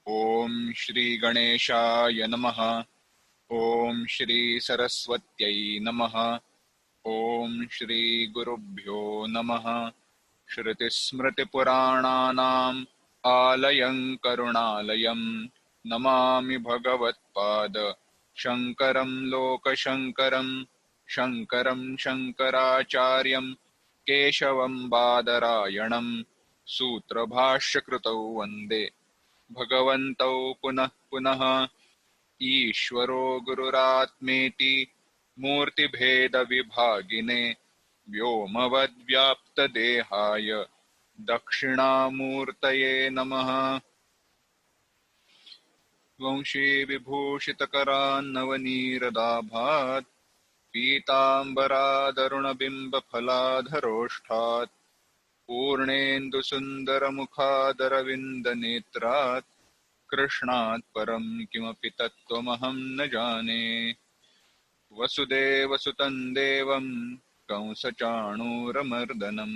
ओम श्री गणेशाय नमः। ओम श्री सरस्वत्यै नमः। ओम श्री गुरुभ्यो नमः। श्रुतिस्मृतिपुराणानाम् आलयं करुणालयं नमामि भगवत्पाद शंकरं लोकशंकरं। शंकरं शंकराचार्यं केशवं बादरायणं सूत्रभाष्यकृतौ वन्दे भगवन्तौ पुनः पुनः। ईश्वरो गुरुरात्मेति मूर्तिभेदविभागिने व्योमवद्व्याप्तदेहाय दक्षिणामूर्तये नमः। वंशी विभूषितकरान्नवनीरदाभात् पीताम्बरादरुणबिम्बफलाधरोष्ठात् पूर्णेन्दुसुन्दरमुखादरविन्दनेत्रात् कृष्णात् परं किमपि तत्त्वमहं न जाने। वसुदेवसुतं देवं कंसचाणूरमर्दनं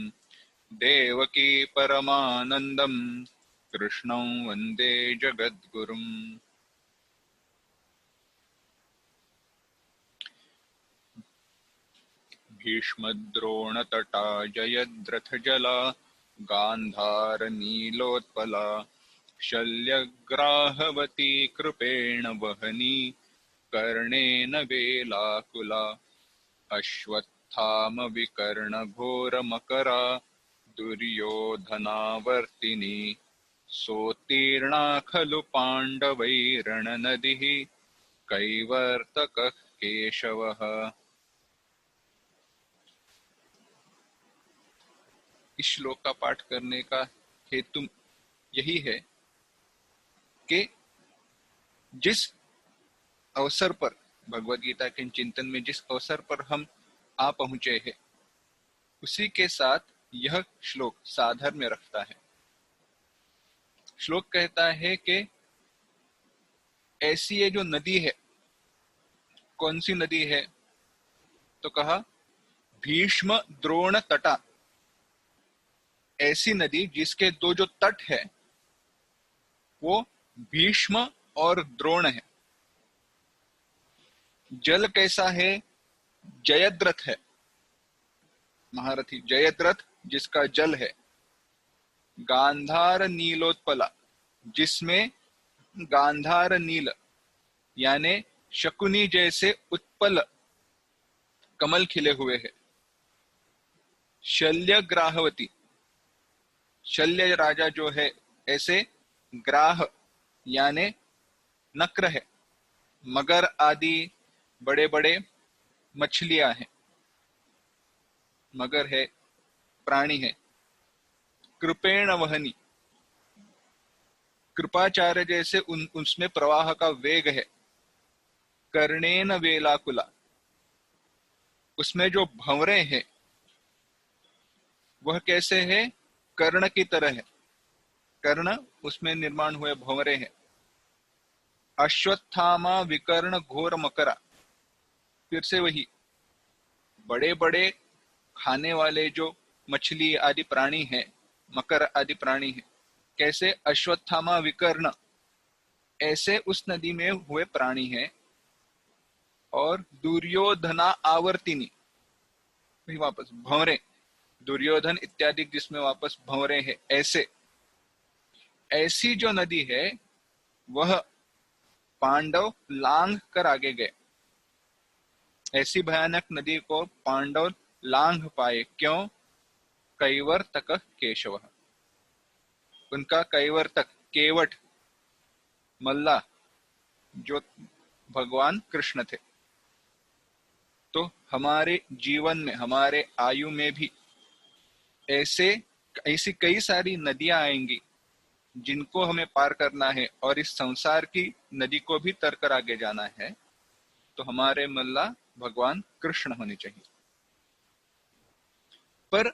देवकी परमानन्दं कृष्णं वन्दे जगद्गुरुम्। भीष्मद्रोणतटा जयद्रथजला गान्धारनीलोत्पला शल्यग्राहवती कृपेण वहनी कर्णेन वेलाकुला अश्वत्थामविकर्णघोरमकरा दुर्योधनावर्तिनी सोत्तीर्णा खलु पाण्डवैरणनदिः कैवर्तकः केशवः। इस श्लोक का पाठ करने का हेतु यही है कि जिस अवसर पर भगवद गीता के चिंतन में जिस अवसर पर हम आ पहुंचे हैं उसी के साथ यह श्लोक साधर्म्य रखता है। श्लोक कहता है कि ऐसी ये जो नदी है, कौन सी नदी है? तो कहा भीष्म द्रोण तटा, ऐसी नदी जिसके दो जो तट है वो भीष्म और द्रोण है। जल कैसा है? जयद्रथ है, महारथी जयद्रथ जिसका जल है। गांधार नीलोत्पला, जिसमें गांधार नील यानी शकुनी जैसे उत्पल कमल खिले हुए हैं। शल्य ग्राहवती, शल्य राजा जो है ऐसे ग्राह यानी नक्र है। मगर आदि बड़े बड़े मछलियां हैं, मगर है, प्राणी है। कृपेण वहनी, कृपाचार्य जैसे उसमें प्रवाह का वेग है। कर्णेन वेलाकुला, उसमें जो भंवरे हैं वह कैसे है? कर्ण की तरह है। कर्ण उसमें निर्माण हुए भंवरे हैं। अश्वत्थामा विकर्ण घोर मकरा, फिर से वही बड़े बड़े खाने वाले जो मछली आदि प्राणी हैं, मकर आदि प्राणी हैं। कैसे? अश्वत्थामा विकर्ण, ऐसे उस नदी में हुए प्राणी हैं। और दुर्योधना आवर्तिनी, भी वापस भंवरे, दुर्योधन इत्यादि जिसमें वापस भंवरे हैं। ऐसे ऐसी जो नदी है वह पांडव लांघ कर आगे गए। ऐसी भयानक नदी को पांडव लांघ पाए। क्यों? कैवर्तक केशव, उनका कैवर्तक केवट मल्ला जो भगवान कृष्ण थे। तो हमारे जीवन में, हमारे आयु में भी ऐसी कई सारी नदियां आएंगी जिनको हमें पार करना है और इस संसार की नदी को भी तर कर आगे जाना है। तो हमारे मल्ला भगवान कृष्ण होने चाहिए। पर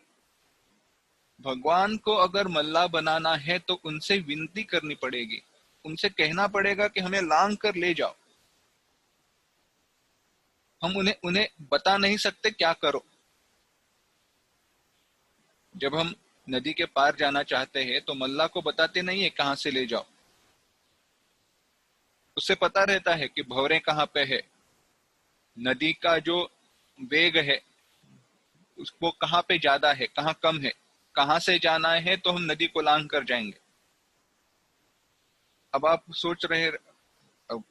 भगवान को अगर मल्ला बनाना है तो उनसे विनती करनी पड़ेगी, उनसे कहना पड़ेगा कि हमें लांग कर ले जाओ। हम उन्हें उन्हें बता नहीं सकते क्या करो। जब हम नदी के पार जाना चाहते हैं तो मल्ला को बताते नहीं है कहां से ले जाओ। उससे पता रहता है कि भंवरे कहाँ पे है, नदी का जो वेग है उसको कहाँ पे ज्यादा है कहाँ कम है, कहाँ से जाना है तो हम नदी को लांघ कर जाएंगे। अब आप सोच रहे, अब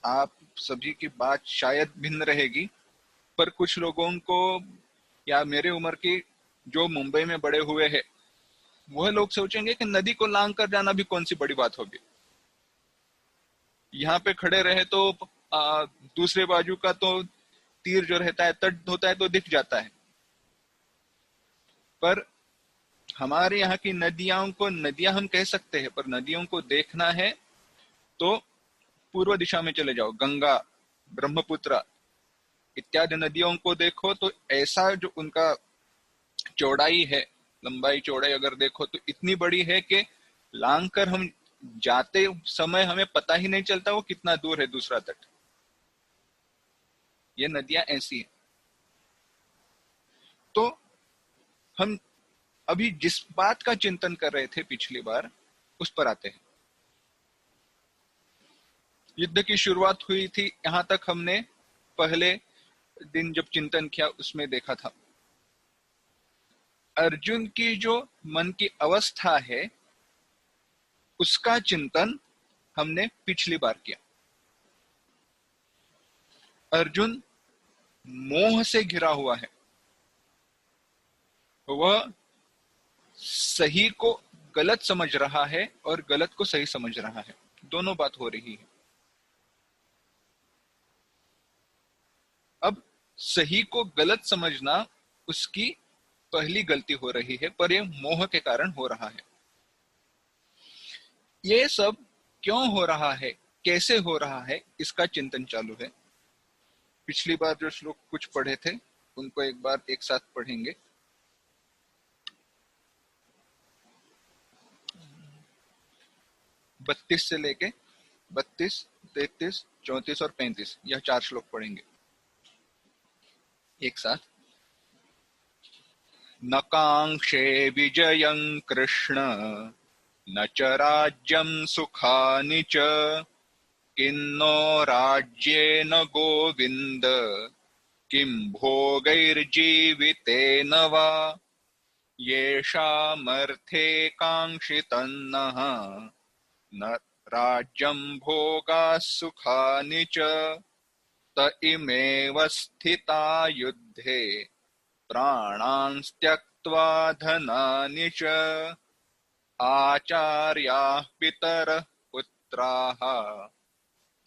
आप सभी की बात शायद भिन्न रहेगी, पर कुछ लोगों को या मेरे उम्र की जो मुंबई में बड़े हुए हैं वह लोग सोचेंगे कि नदी को लांघ कर जाना भी कौन सी बड़ी बात होगी, यहाँ पे खड़े रहे तो दूसरे बाजू का तो तीर जो रहता है तट होता है तो दिख जाता है। पर हमारे यहाँ की नदियों को नदियां हम कह सकते हैं, पर नदियों को देखना है तो पूर्व दिशा में चले जाओ, गंगा, ब्रह्मपुत्र इत्यादि नदियों को देखो तो ऐसा जो उनका चौड़ाई है, लंबाई चौड़ाई अगर देखो तो इतनी बड़ी है कि लांग कर हम जाते समय हमें पता ही नहीं चलता वो कितना दूर है दूसरा तट। ये नदियां ऐसी हैं। तो हम अभी जिस बात का चिंतन कर रहे थे पिछली बार उस पर आते हैं। युद्ध की शुरुआत हुई थी, यहां तक हमने पहले दिन जब चिंतन किया उसमें देखा था। अर्जुन की जो मन की अवस्था है उसका चिंतन हमने पिछली बार किया। अर्जुन मोह से घिरा हुआ है, वह सही को गलत समझ रहा है और गलत को सही समझ रहा है, दोनों बात हो रही है। अब सही को गलत समझना उसकी पहली गलती हो रही है, पर यह मोह के कारण हो रहा है। ये सब क्यों हो रहा है, कैसे हो रहा है, इसका चिंतन चालू है। पिछली बार जो श्लोक कुछ पढ़े थे उनको एक बार एक साथ पढ़ेंगे। बत्तीस से लेके 32, 33, 34 और 35 यह 4 श्लोक पढ़ेंगे एक साथ। न कांक्षे विजयं कृष्ण न च राज्यं सुखानि च किन्नो राज्येन गोविन्द किं भोगैर्जीवितेन वा येषामर्थे काङ्क्षितन्नः न राज्यं भोगाः सुखानि च त इमेव स्थिता युद्धे प्राणान् त्यक्त्वा धनानि च आचार्याः पितरः पुत्राः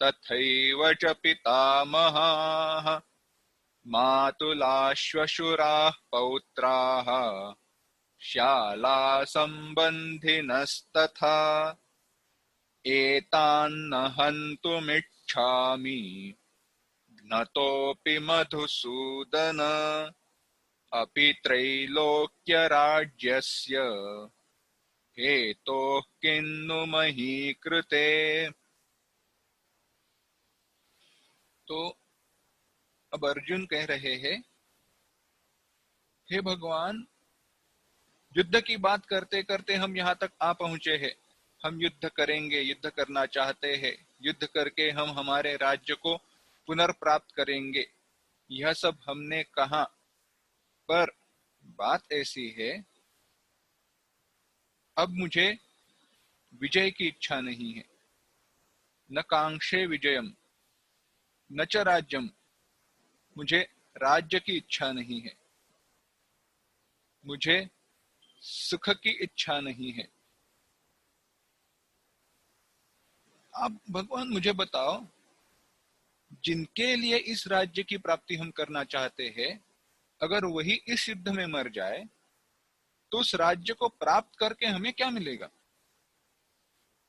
तथैव च पितामहाः मातुलाश्वशुराः पौत्राः श्याला सम्बन्धिनस्तथा एतान्न हन्तुमिच्छामि घ्नतोऽपि मधुसूदन अपि त्रैलोक्यराज्यस्य हेतोः किन्नु मही कृते। तो अब अर्जुन कह रहे हैं, हे भगवान, युद्ध की बात करते करते हम यहाँ तक आ पहुंचे हैं। हम युद्ध करेंगे, युद्ध करना चाहते हैं, युद्ध करके हम हमारे राज्य को पुनर्प्राप्त करेंगे, यह सब हमने कहा। पर बात ऐसी है, अब मुझे विजय की इच्छा नहीं है। न कांक्षे विजयम न च राज्यम, मुझे राज्य की इच्छा नहीं है, मुझे सुख की इच्छा नहीं है। आप भगवान मुझे बताओ, जिनके लिए इस राज्य की प्राप्ति हम करना चाहते हैं, अगर वही इस युद्ध में मर जाए तो उस राज्य को प्राप्त करके हमें क्या मिलेगा?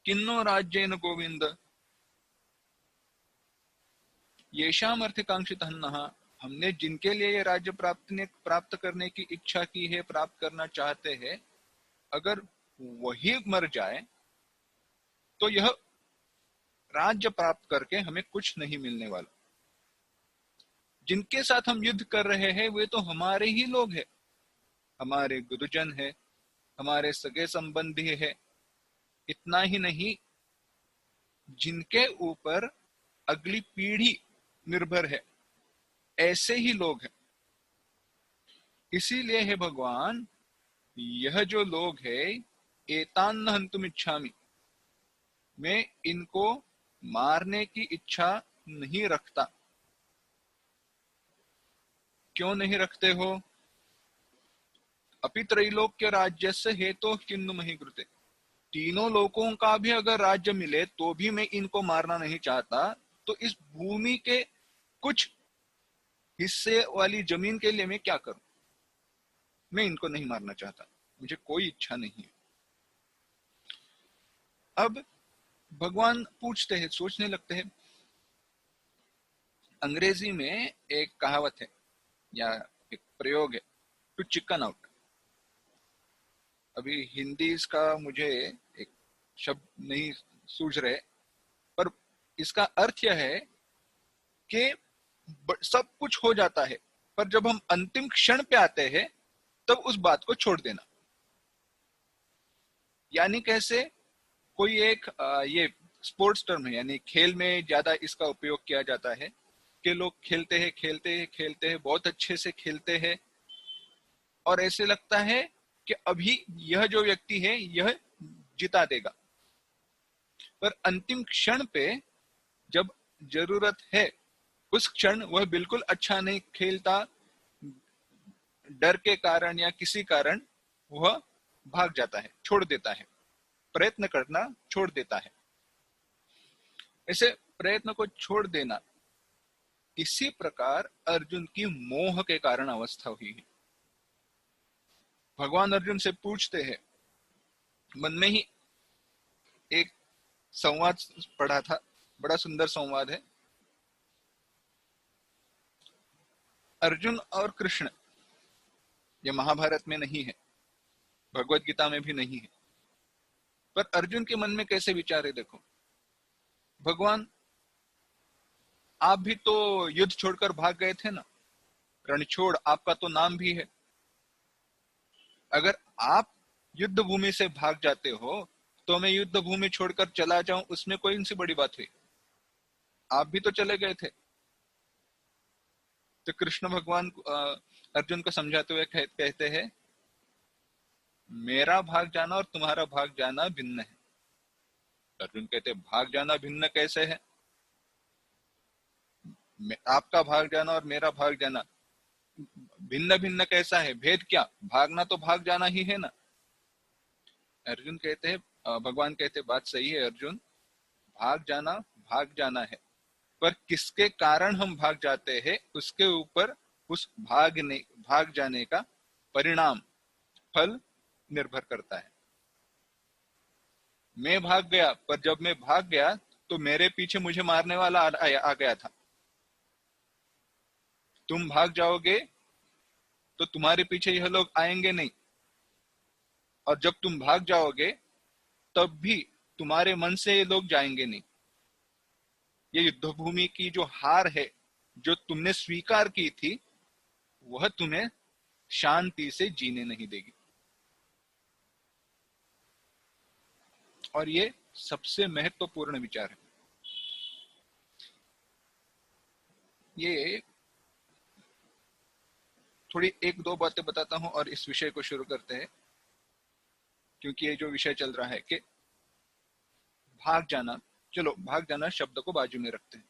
किन्नो राज्येन गोविंद येषाम अर्थिकांक्षितः, हमने जिनके लिए ये राज्य प्राप्त करने की इच्छा की है, प्राप्त करना चाहते हैं, अगर वही मर जाए तो यह राज्य प्राप्त करके हमें कुछ नहीं मिलने वाला। जिनके साथ हम युद्ध कर रहे हैं वे तो हमारे ही लोग हैं, हमारे गुरुजन है, हमारे सगे संबंधी है। इतना ही नहीं, जिनके ऊपर अगली पीढ़ी निर्भर है, ऐसे ही लोग हैं। इसीलिए हे भगवान, यह जो लोग है, एतान न हन्तुम इच्छामि, मैं इनको मारने की इच्छा नहीं रखता। क्यों नहीं रखते हो? अपि त्रैलोक्य राज्यस्य हेतु किन्नु मही कृते, तीनों लोकों का भी अगर राज्य मिले तो भी मैं इनको मारना नहीं चाहता, तो इस भूमि के कुछ हिस्से वाली जमीन के लिए मैं क्या करूं? मैं इनको नहीं मारना चाहता, मुझे कोई इच्छा नहीं है। अब भगवान पूछते हैं, सोचने लगते हैं। अंग्रेजी में एक कहावत है या एक प्रयोग है, टू चिकन आउट। अभी हिंदी इसका मुझे एक शब्द नहीं सूझ रहे, पर इसका अर्थ यह है कि सब कुछ हो जाता है, पर जब हम अंतिम क्षण पे आते हैं तब उस बात को छोड़ देना। यानी कैसे? कोई एक ये स्पोर्ट्स टर्म है, यानी खेल में ज्यादा इसका उपयोग किया जाता है कि लोग खेलते हैं खेलते हैं खेलते हैं, बहुत अच्छे से खेलते हैं, और ऐसे लगता है कि अभी यह जो व्यक्ति है यह जिता देगा, पर अंतिम क्षण पे जब जरूरत है उस क्षण वह बिल्कुल अच्छा नहीं खेलता, डर के कारण या किसी कारण वह भाग जाता है, छोड़ देता है, प्रयत्न करना छोड़ देता है। ऐसे प्रयत्न को छोड़ देना, इसी प्रकार अर्जुन की मोह के कारण अवस्था हुई है। भगवान अर्जुन से पूछते हैं, मन में ही एक संवाद पढ़ा था, बड़ा सुंदर संवाद है। अर्जुन और कृष्ण, ये महाभारत में नहीं है, भगवत गीता में भी नहीं है, पर अर्जुन के मन में कैसे विचार है देखो। भगवान, आप भी तो युद्ध छोड़कर भाग गए थे ना, रणछोड़ आपका तो नाम भी है। अगर आप युद्ध भूमि से भाग जाते हो तो मैं युद्ध भूमि छोड़कर चला जाऊं, उसमें कोई सी बड़ी बात हुई? आप भी तो चले गए थे। तो कृष्ण भगवान अर्जुन को समझाते हुए कहते हैं, मेरा भाग जाना और तुम्हारा भाग जाना भिन्न है। अर्जुन कहते, भाग जाना भिन्न कैसे है? आपका भाग जाना और मेरा भाग जाना भिन्न भिन्न कैसा है? भेद क्या? भागना तो भाग जाना ही है ना। अर्जुन कहते हैं, भगवान कहते, बात सही है अर्जुन, भाग जाना है, पर किसके कारण हम भाग जाते हैं उसके ऊपर उस भाग जाने का परिणाम, फल निर्भर करता है। मैं भाग गया, पर जब मैं भाग गया तो मेरे पीछे मुझे मारने वाला आ गया था। तुम भाग जाओगे तो तुम्हारे पीछे यह लोग आएंगे नहीं, और जब तुम भाग जाओगे तब भी तुम्हारे मन से ये लोग जाएंगे नहीं। ये युद्ध भूमि की जो हार है, जो तुमने स्वीकार की थी, वह तुम्हें शांति से जीने नहीं देगी। और ये सबसे महत्वपूर्ण विचार है। ये थोड़ी एक दो बातें बताता हूं और इस विषय को शुरू करते हैं, क्योंकि ये जो विषय चल रहा है कि भाग जाना, चलो भाग जाना शब्द को बाजू में रखते हैं।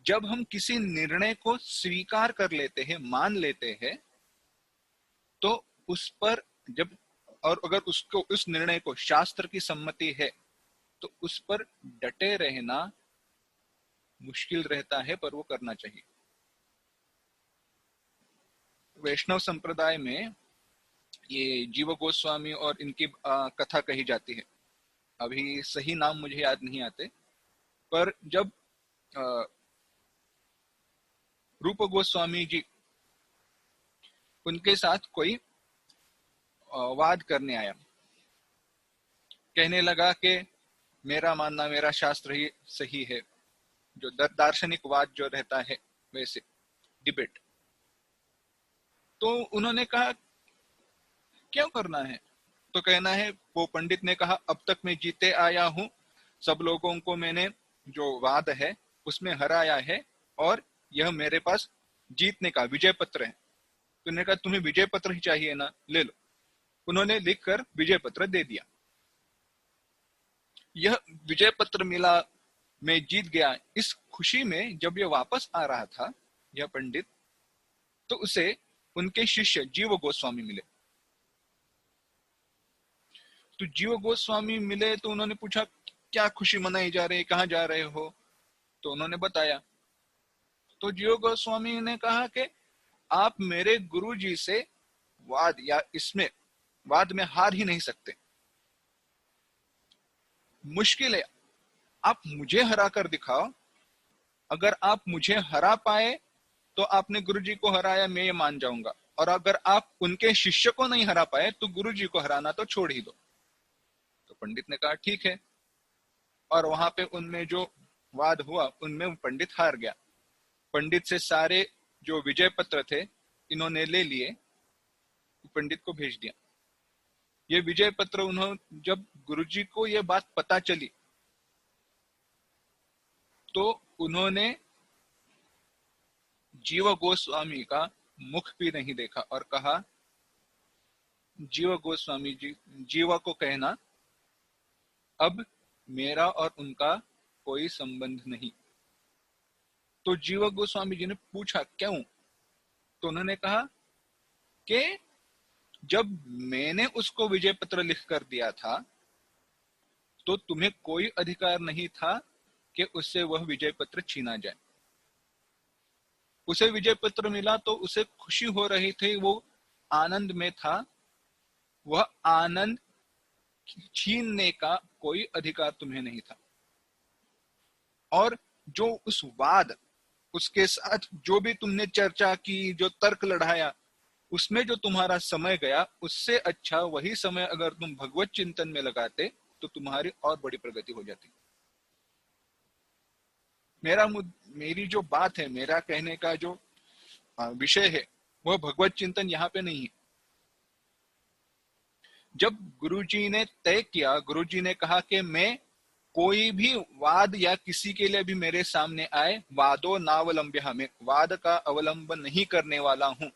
जब हम किसी निर्णय को स्वीकार कर लेते हैं, मान लेते हैं, तो उस पर जब, और अगर उसको, उस निर्णय को शास्त्र की सम्मति है, तो उस पर डटे रहना मुश्किल रहता है, पर वो करना चाहिए। वैष्णव संप्रदाय में ये जीव गोस्वामी और इनकी कथा कही जाती है। अभी सही नाम मुझे याद नहीं आते, पर जब रूप गोस्वामी जी, उनके साथ कोई वाद करने आया, कहने लगा कि मेरा मानना, मेरा शास्त्र ही सही है, जो दार्शनिक वाद जो रहता है वैसे डिबेट। तो उन्होंने कहा, क्यों करना है? तो कहना है, वो पंडित ने कहा, अब तक मैं जीते आया हूं, सब लोगों को मैंने जो वाद है उसमें हराया है और यह मेरे पास जीतने का विजय पत्र है। तो उन्होंने कहा तुम्हें विजय पत्र ही चाहिए ना, ले लो। उन्होंने लिखकर विजय पत्र दे दिया। यह विजय पत्र मिला, मैं जीत गया। इस खुशी में जब यह वापस आ रहा था यह पंडित, तो उसे उनके शिष्य जीव गोस्वामी मिले। तो जीव गोस्वामी मिले तो उन्होंने पूछा क्या खुशी मनाई जा रही है, कहाँ जा रहे हो? तो उन्होंने बताया। तो जीव गोस्वामी ने कहा कि आप मेरे गुरु जी से वाद में हार ही नहीं सकते। मुश्किल है, आप मुझे हरा कर दिखाओ। अगर आप मुझे हरा पाए तो आपने गुरु जी को हराया, मैं ये मान जाऊंगा। और अगर आप उनके शिष्य को नहीं हरा पाए तो गुरु जी को हराना तो छोड़ ही दो। तो पंडित ने कहा ठीक है। और वहां पे उनमें जो वाद हुआ उनमें पंडित हार गया। पंडित से सारे जो विजय पत्र थे इन्होंने ले लिए, पंडित को भेज दिया। ये विजय पत्र उन्होंने जब गुरुजी को ये बात पता चली तो उन्होंने जीव गोस्वामी का मुख भी नहीं देखा और कहा जीव गोस्वामी जी, जीवा को कहना अब मेरा और उनका कोई संबंध नहीं। तो जीव गोस्वामी जी ने पूछा क्यों? तो उन्होंने कहा कि जब मैंने उसको विजय पत्र लिख कर दिया था तो तुम्हें कोई अधिकार नहीं था कि उससे वह विजय पत्र छीना जाए। उसे विजय पत्र मिला तो उसे खुशी हो रही थी, वो आनंद में था। वह आनंद छीनने का कोई अधिकार तुम्हें नहीं था। और जो उस वाद, उसके साथ जो भी तुमने चर्चा की, जो तर्क लड़ाया, उसमें जो तुम्हारा समय गया, उससे अच्छा वही समय अगर तुम भगवत चिंतन में लगाते तो तुम्हारी और बड़ी प्रगति हो जाती। मेरी जो बात है, मेरा कहने का जो विषय है वह भगवत चिंतन यहाँ पे नहीं है। जब गुरुजी ने तय किया, गुरुजी ने कहा कि मैं कोई भी वाद या किसी के लिए भी मेरे सामने आए, वादो नावलंब्य, मैं वाद का अवलंबन नहीं करने वाला हूं,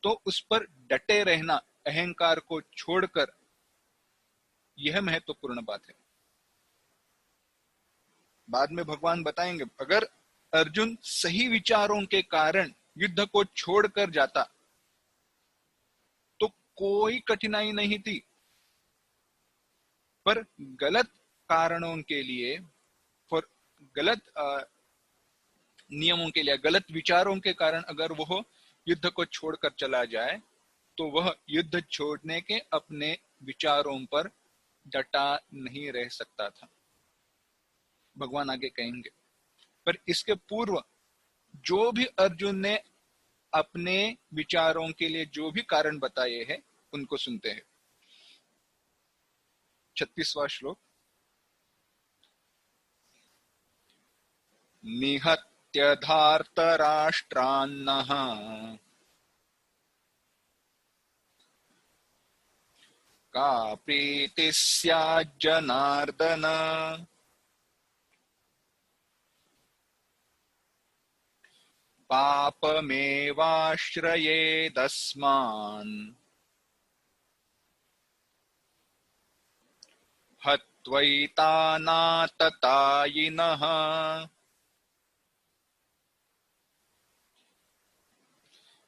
तो उस पर डटे रहना, अहंकार को छोड़कर, यह महत्वपूर्ण बात है। बाद में भगवान बताएंगे अगर अर्जुन सही विचारों के कारण युद्ध को छोड़कर जाता तो कोई कठिनाई नहीं थी, पर गलत कारणों के लिए, फॉर गलत नियमों के लिए, गलत विचारों के कारण अगर वह युद्ध को छोड़कर चला जाए तो वह युद्ध छोड़ने के अपने विचारों पर डटा नहीं रह सकता था। भगवान आगे कहेंगे। पर इसके पूर्व जो भी अर्जुन ने अपने विचारों के लिए जो भी कारण बताए हैं उनको सुनते हैं। 36वां श्लोक। निहत्य धार्तराष्ट्रान्नः का प्रीतिः स्याज्जनार्दन पापमेवाश्रयेदस्मान् हत्वैतानाततायिनः।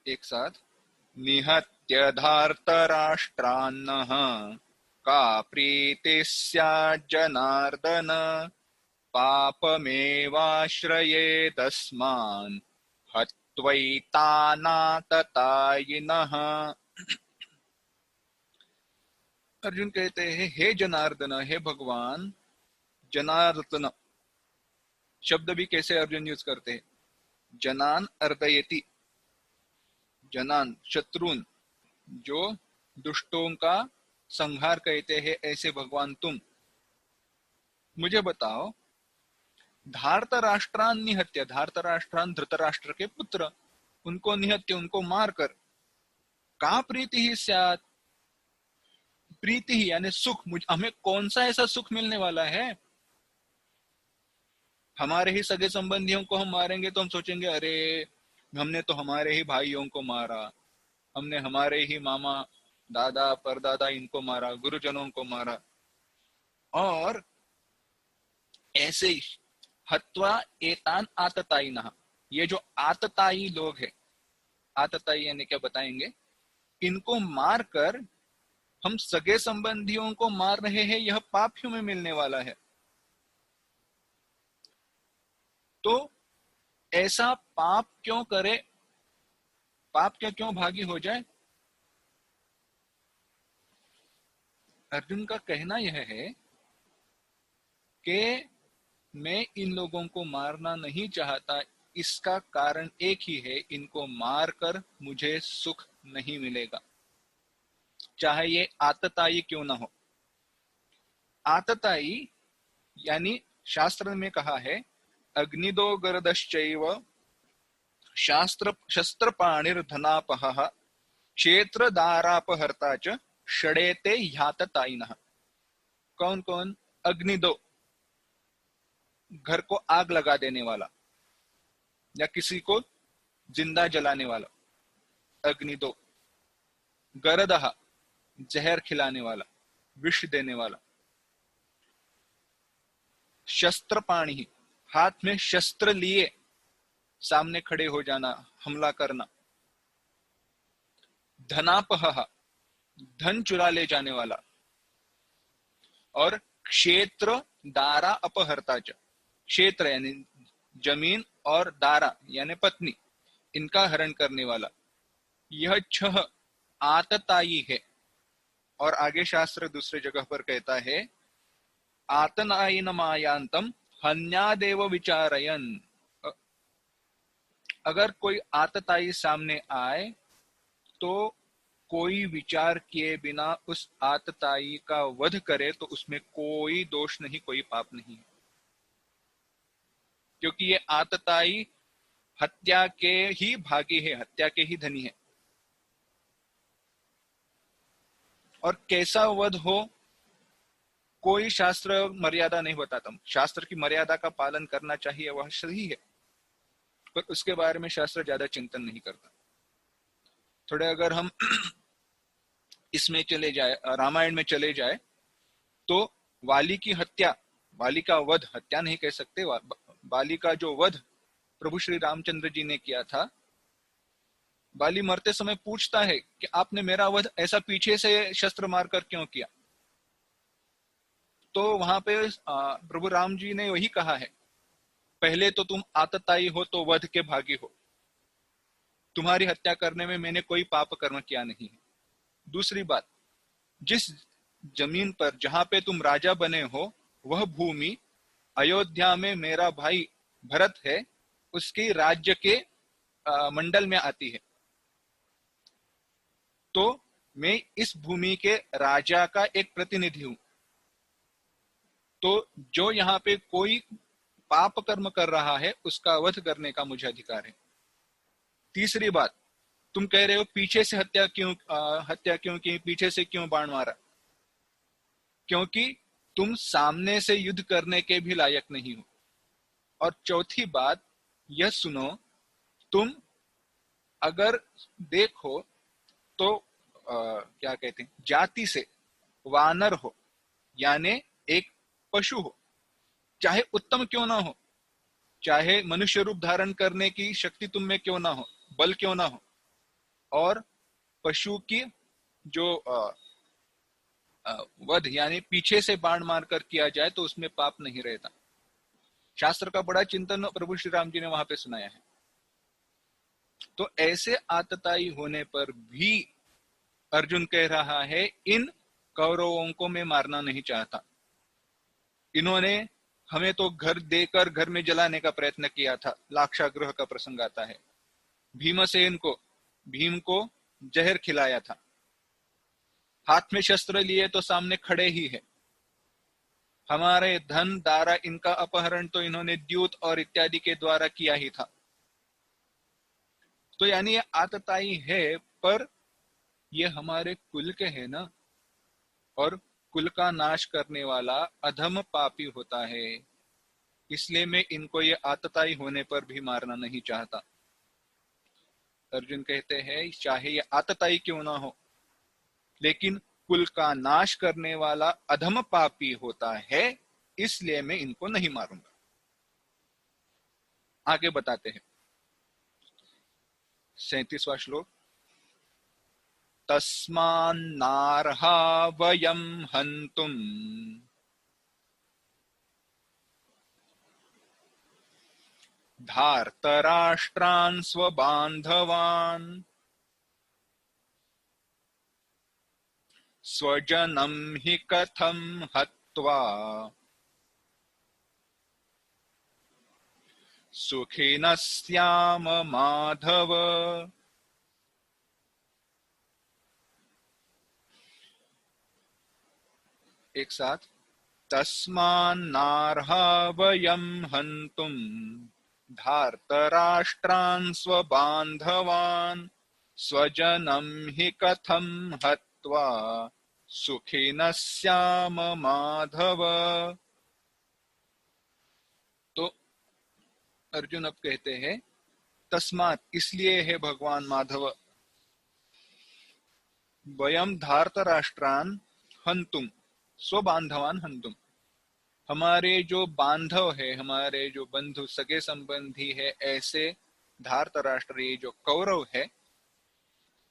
एक साथ। निहत्य धार्तराष्ट्रान्नः का प्रीतिः स्याज्जनार्दन पापमेवाश्रयेदस्मान् हत्वैतानाततायिनः। अर्जुन कहते हैं हे जनार्दन, हे भगवान। जनार्दन शब्द भी कैसे अर्जुन यूज करते हैं? जनान अर्दयति, जनान शत्रुन, जो दुष्टों का संहार कहते हैं, ऐसे भगवान तुम मुझे बताओ। धार्तराष्ट्रान निहत्य, धार्तराष्ट्रान धृतराष्ट्र के पुत्र, उनको निहत्य, उनको मारकर, का प्रीति ही स्यात्, प्रीति ही यानी सुख, हमें कौन सा ऐसा सुख मिलने वाला है? हमारे ही सगे संबंधियों को हम मारेंगे तो हम सोचेंगे अरे हमने तो हमारे ही भाइयों को मारा, हमने हमारे ही मामा दादा परदादा इनको मारा, गुरुजनों को मारा। और ऐसे ही हत्वा एतान आततायिनः, ये जो आतताई लोग हैं, आतताई यानी क्या बताएंगे, इनको मारकर हम सगे संबंधियों को मार रहे हैं, यह पाप ही में मिलने वाला है। तो ऐसा पाप क्यों करे, पाप क्या क्यों भागी हो जाए? अर्जुन का कहना यह है कि मैं इन लोगों को मारना नहीं चाहता, इसका कारण एक ही है, इनको मारकर मुझे सुख नहीं मिलेगा, चाहे ये आतताई क्यों ना हो। आतताई यानी शास्त्र में कहा है अग्निदो गर्दश्चैव शास्त्र शस्त्रपाणिर्धनापहः क्षेत्र दारापहर्ता च षडेते ह्याततायिनः। कौन कौन? अग्निदो, घर को आग लगा देने वाला या किसी को जिंदा जलाने वाला, अग्निदो। गरदह, जहर खिलाने वाला, विष देने वाला। शस्त्र पाणी, हाथ में शस्त्र लिए सामने खड़े हो जाना, हमला करना। धनापह, धन चुरा ले जाने वाला। और क्षेत्र दारा अपहर्ता च, क्षेत्र यानी जमीन और दारा यानी पत्नी, इनका हरण करने वाला। यह 6 आतताई है। और आगे शास्त्र दूसरे जगह पर कहता है आतनायन मायांतम हन्यादेव विचारयन। अगर कोई आतताई सामने आए तो कोई विचार किए बिना उस आतताई का वध करे तो उसमें कोई दोष नहीं, कोई पाप नहीं, क्योंकि ये आतताई हत्या के ही भागी है, हत्या के ही धनी है। और कैसा वध हो, कोई शास्त्र मर्यादा नहीं बताता। शास्त्र की मर्यादा का पालन करना चाहिए, वह सही है, पर उसके बारे में शास्त्र ज्यादा चिंतन नहीं करता। थोड़े अगर हम इसमें चले जाए, रामायण में चले जाए, तो वाली की हत्या, वाली का वध, हत्या नहीं कह सकते, वाली का जो वध प्रभु श्री रामचंद्र जी ने किया था, बाली मरते समय पूछता है कि आपने मेरा वध ऐसा पीछे से शस्त्र मारकर क्यों किया? तो वहां पे प्रभु राम जी ने वही कहा है, पहले तो तुम आतताई हो तो वध के भागी हो, तुम्हारी हत्या करने में मैंने कोई पाप कर्म किया नहीं है। दूसरी बात, जिस जमीन पर जहां पे तुम राजा बने हो, वह भूमि अयोध्या में मेरा भाई भरत है, उसके राज्य के मंडल में आती है। तो मैं इस भूमि के राजा का एक प्रतिनिधि हूं। तो जो यहाँ पे कोई पाप कर्म कर रहा है उसका वध करने का मुझे अधिकार है। तीसरी बात, तुम कह रहे हो पीछे से हत्या क्यों की, पीछे से क्यों बाण मारा? क्योंकि तुम सामने से युद्ध करने के भी लायक नहीं हो। और चौथी बात, यह सुनो, तुम अगर देखो तो क्या कहते हैं, जाति से वानर हो, यानी एक पशु हो, चाहे उत्तम क्यों ना हो, चाहे मनुष्य रूप धारण करने की शक्ति तुम में क्यों ना हो, बल क्यों ना हो, और पशु की जो वध यानी पीछे से बाण मारकर किया जाए तो उसमें पाप नहीं रहता। शास्त्र का बड़ा चिंतन प्रभु श्री राम जी ने वहां पे सुनाया है। तो ऐसे आतताई होने पर भी अर्जुन कह रहा है इन कौरवों को मैं मारना नहीं चाहता। इन्होंने हमें तो घर देकर घर में जलाने का प्रयत्न किया था, लाक्षागृह का प्रसंग आता है। भीमसेन को, भीम को जहर खिलाया था, हाथ में शस्त्र लिए तो सामने खड़े ही है। हमारे धन दारा इनका अपहरण तो इन्होंने द्यूत और इत्यादि के द्वारा किया ही था। तो यानी ये आतताई है, पर ये हमारे कुल के है ना, और कुल का नाश करने वाला अधम पापी होता है, इसलिए मैं इनको ये आतताई होने पर भी मारना नहीं चाहता। अर्जुन कहते हैं चाहे ये आतताई क्यों ना हो, लेकिन कुल का नाश करने वाला अधम पापी होता है, इसलिए मैं इनको नहीं मारूंगा। आगे बताते हैं 37वां श्लोक। तस्मान्नार्हा वयं हन्तुम् धार्तराष्ट्रान् स्वबान्धवान् स्वजनं हि कथं हत्वा सुखिनः स्याम माधव। एक साथ। तस्मान्नार्हा वयं हन्तुम् धार्तराष्ट्रान् स्वबान्धवान् स्वजनं हि कथं हत्वा सुखिनः स्याम माधव। तो अर्जुन अब कहते हैं तस्मात् इसलिए है भगवान माधव, वयम धार्तराष्ट्रान् हन्तुम स्वबान्धवान् हन्तुम, हमारे जो बांधव है, हमारे जो बंधु सगे संबंधी है, ऐसे धार्तराष्ट्र ये जो कौरव है,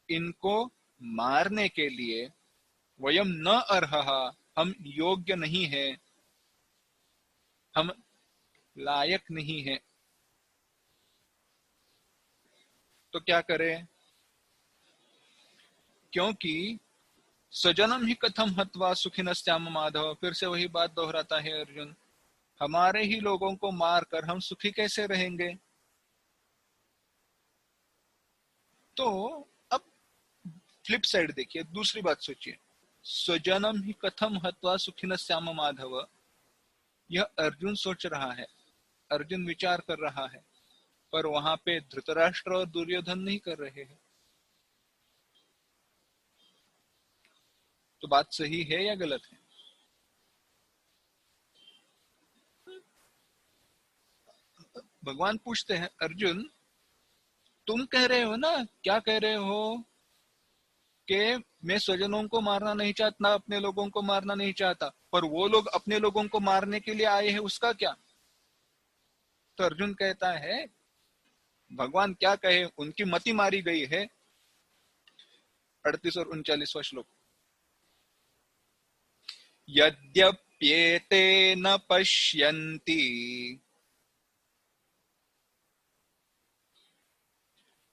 इनको मारने के लिए वयम न अर्हा, हम योग्य नहीं है, हम लायक नहीं है। तो क्या करें? क्योंकि स्वजनम ही कथम हत्वा सुखिनस्याम माधव, फिर से वही बात दोहराता है अर्जुन, हमारे ही लोगों को मारकर हम सुखी कैसे रहेंगे? तो अब फ्लिप साइड देखिए, दूसरी बात सोचिए, स्वजनम ही कथम हत्वा सुखिनस्याम माधव, यह अर्जुन सोच रहा है, अर्जुन विचार कर रहा है, पर वहां पे धृतराष्ट्र और दुर्योधन नहीं कर रहे हैं। तो बात सही है या गलत है? भगवान पूछते हैं अर्जुन तुम कह रहे हो ना, क्या कह रहे हो कि मैं स्वजनों को मारना नहीं चाहता, अपने लोगों को मारना नहीं चाहता, पर वो लोग अपने लोगों को मारने के लिए आए हैं, उसका क्या? तो अर्जुन कहता है भगवान क्या कहे, उनकी मति मारी गई है। 38 और 39वां श्लोक। यद्यप्येते न पश्यन्ति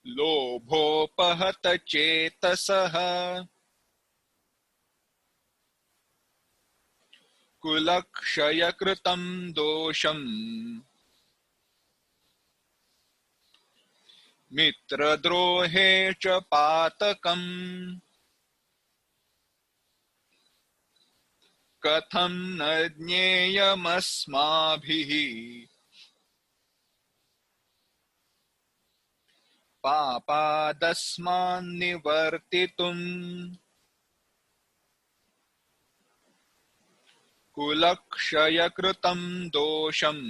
लोभोपहत चेतसः कुलक्षयकृतं दोषम् मित्रद्रोहे च पातकम् कथं न ज्ञेयमस्माभिः पापादस्मान्निवर्तितुम् कुलक्षयकृतं दोषम्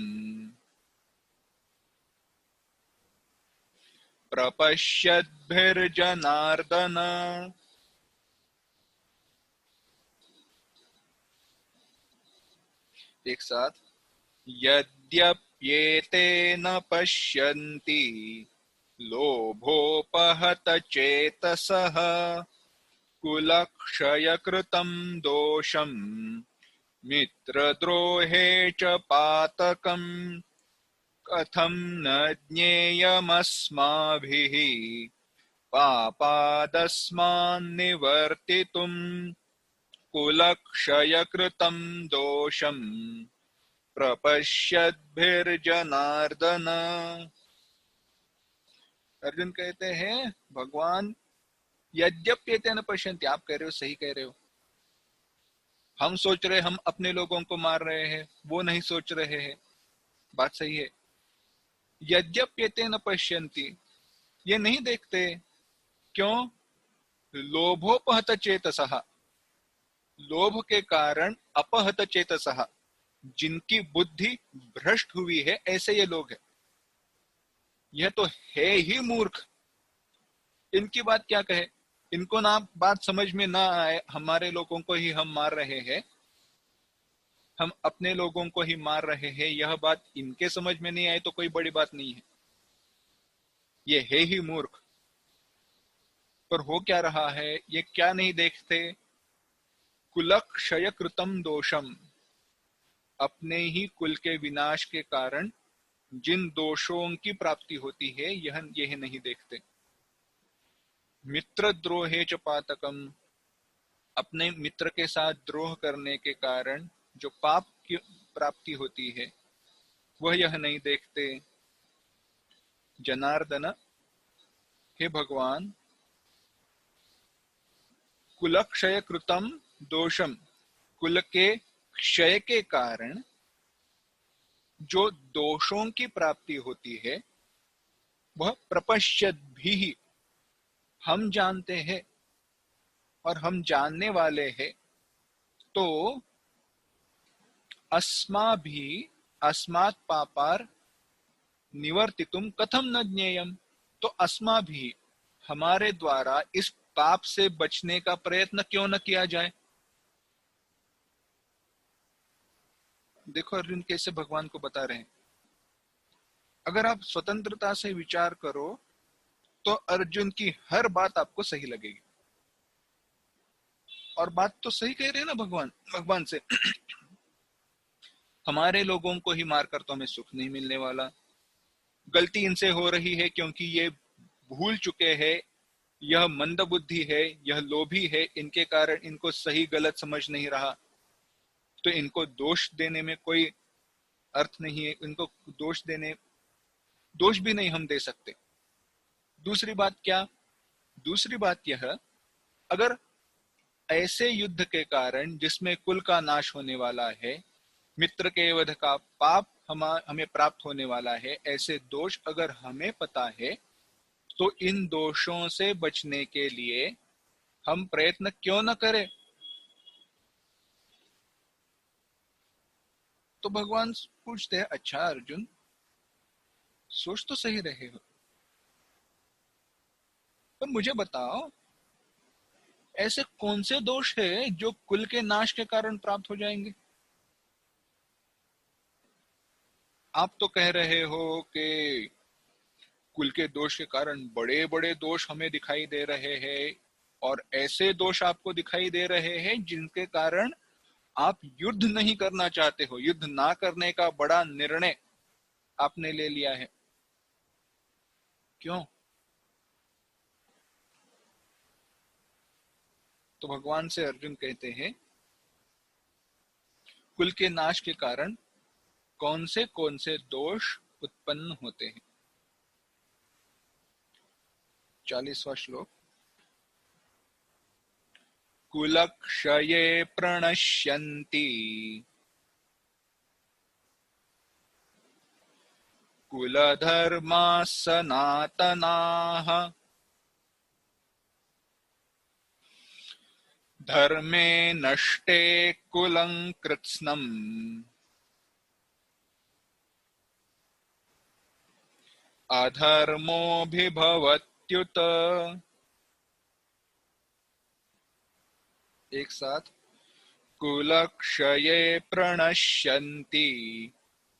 प्रपश्यद्भिर्जनार्दन। एक साथ। यद्यप्येते न पश्यन्ति लोभोपहत चेतसः कुलक्षयकृतं दोषम् मित्रद्रोहे च पातकम् कथं न ज्ञेयमस्माभिः पापादस्मान्निवर्तितुम् कुलक्षयकृतं दोषम् प्रपश्यद्भिर्जनार्दन। अर्जुन कहते हैं भगवान यद्यप्येते न पश्यन्ति, आप कह रहे हो, सही कह रहे हो, हम सोच रहे हम अपने लोगों को मार रहे हैं, वो नहीं सोच रहे हैं, बात सही है। यद्यप्येते न पश्यन्ति, ये नहीं देखते, क्यों? लोभोपहत चेतसः, लोभ के कारण अपहत चेतसः, जिनकी बुद्धि भ्रष्ट हुई है, ऐसे ये लोग हैं। यह तो है ही मूर्ख, इनकी बात क्या कहे। इनको ना बात समझ में ना आए, हमारे लोगों को ही हम मार रहे हैं, हम अपने लोगों को ही मार रहे हैं, यह बात इनके समझ में नहीं आए तो कोई बड़ी बात नहीं है, ये है ही मूर्ख। पर हो क्या रहा है, ये क्या नहीं देखते, कुलक्षय कृतम दोषम, अपने ही कुल के विनाश के कारण जिन दोषों की प्राप्ति होती है यह नहीं देखते। मित्र द्रोहे च पातकम, अपने मित्र के साथ द्रोह करने के कारण जो पाप की प्राप्ति होती है वह यह नहीं देखते। जनार्दन, हे भगवान, कुलक्षय कृतम दोषम, कुल के क्षय के कारण जो दोषों की प्राप्ति होती है वह प्रपश्यत भी, हम जानते हैं और हम जानने वाले हैं। तो अस्माभि अस्मात् पापार निवर्तितुम कथम न ज्ञेयम, तो अस्माभि, हमारे द्वारा इस पाप से बचने का प्रयत्न क्यों न किया जाए। देखो अर्जुन कैसे भगवान को बता रहे हैं। अगर आप स्वतंत्रता से विचार करो तो अर्जुन की हर बात आपको सही लगेगी, और बात तो सही कह रहे हैं ना भगवान से। हमारे लोगों को ही मारकर तो हमें सुख नहीं मिलने वाला, गलती इनसे हो रही है क्योंकि ये भूल चुके हैं, यह मंद बुद्धि है, यह लोभी है, इनके कारण इनको सही गलत समझ नहीं रहा, तो इनको दोष देने में कोई अर्थ नहीं है, इनको दोष भी नहीं हम दे सकते। दूसरी बात क्या, दूसरी बात यह, अगर ऐसे युद्ध के कारण जिसमें कुल का नाश होने वाला है, मित्र के वध का पाप हमें प्राप्त होने वाला है, ऐसे दोष अगर हमें पता है तो इन दोषों से बचने के लिए हम प्रयत्न क्यों न करें। तो भगवान पूछते हैं, अच्छा अर्जुन, सोच तो सही रहे हो, पर मुझे बताओ ऐसे कौन से दोष है जो कुल के नाश के कारण प्राप्त हो जाएंगे। आप तो कह रहे हो कि कुल के दोष के कारण बड़े बड़े दोष हमें दिखाई दे रहे हैं, और ऐसे दोष आपको दिखाई दे रहे हैं जिनके कारण आप युद्ध नहीं करना चाहते हो, युद्ध ना करने का बड़ा निर्णय आपने ले लिया है, क्यों। तो भगवान से अर्जुन कहते हैं, कुल के नाश के कारण कौन से दोष उत्पन्न होते हैं। 40वां श्लोक, कुलक्षये प्रणश्यन्ति कुलधर्मा सनातनाः धर्मे नष्टे कुलं कृत्स्नम् अधर्मोऽभिभवत्युत। एक साथ, कुलक्षये प्रणश्यन्ति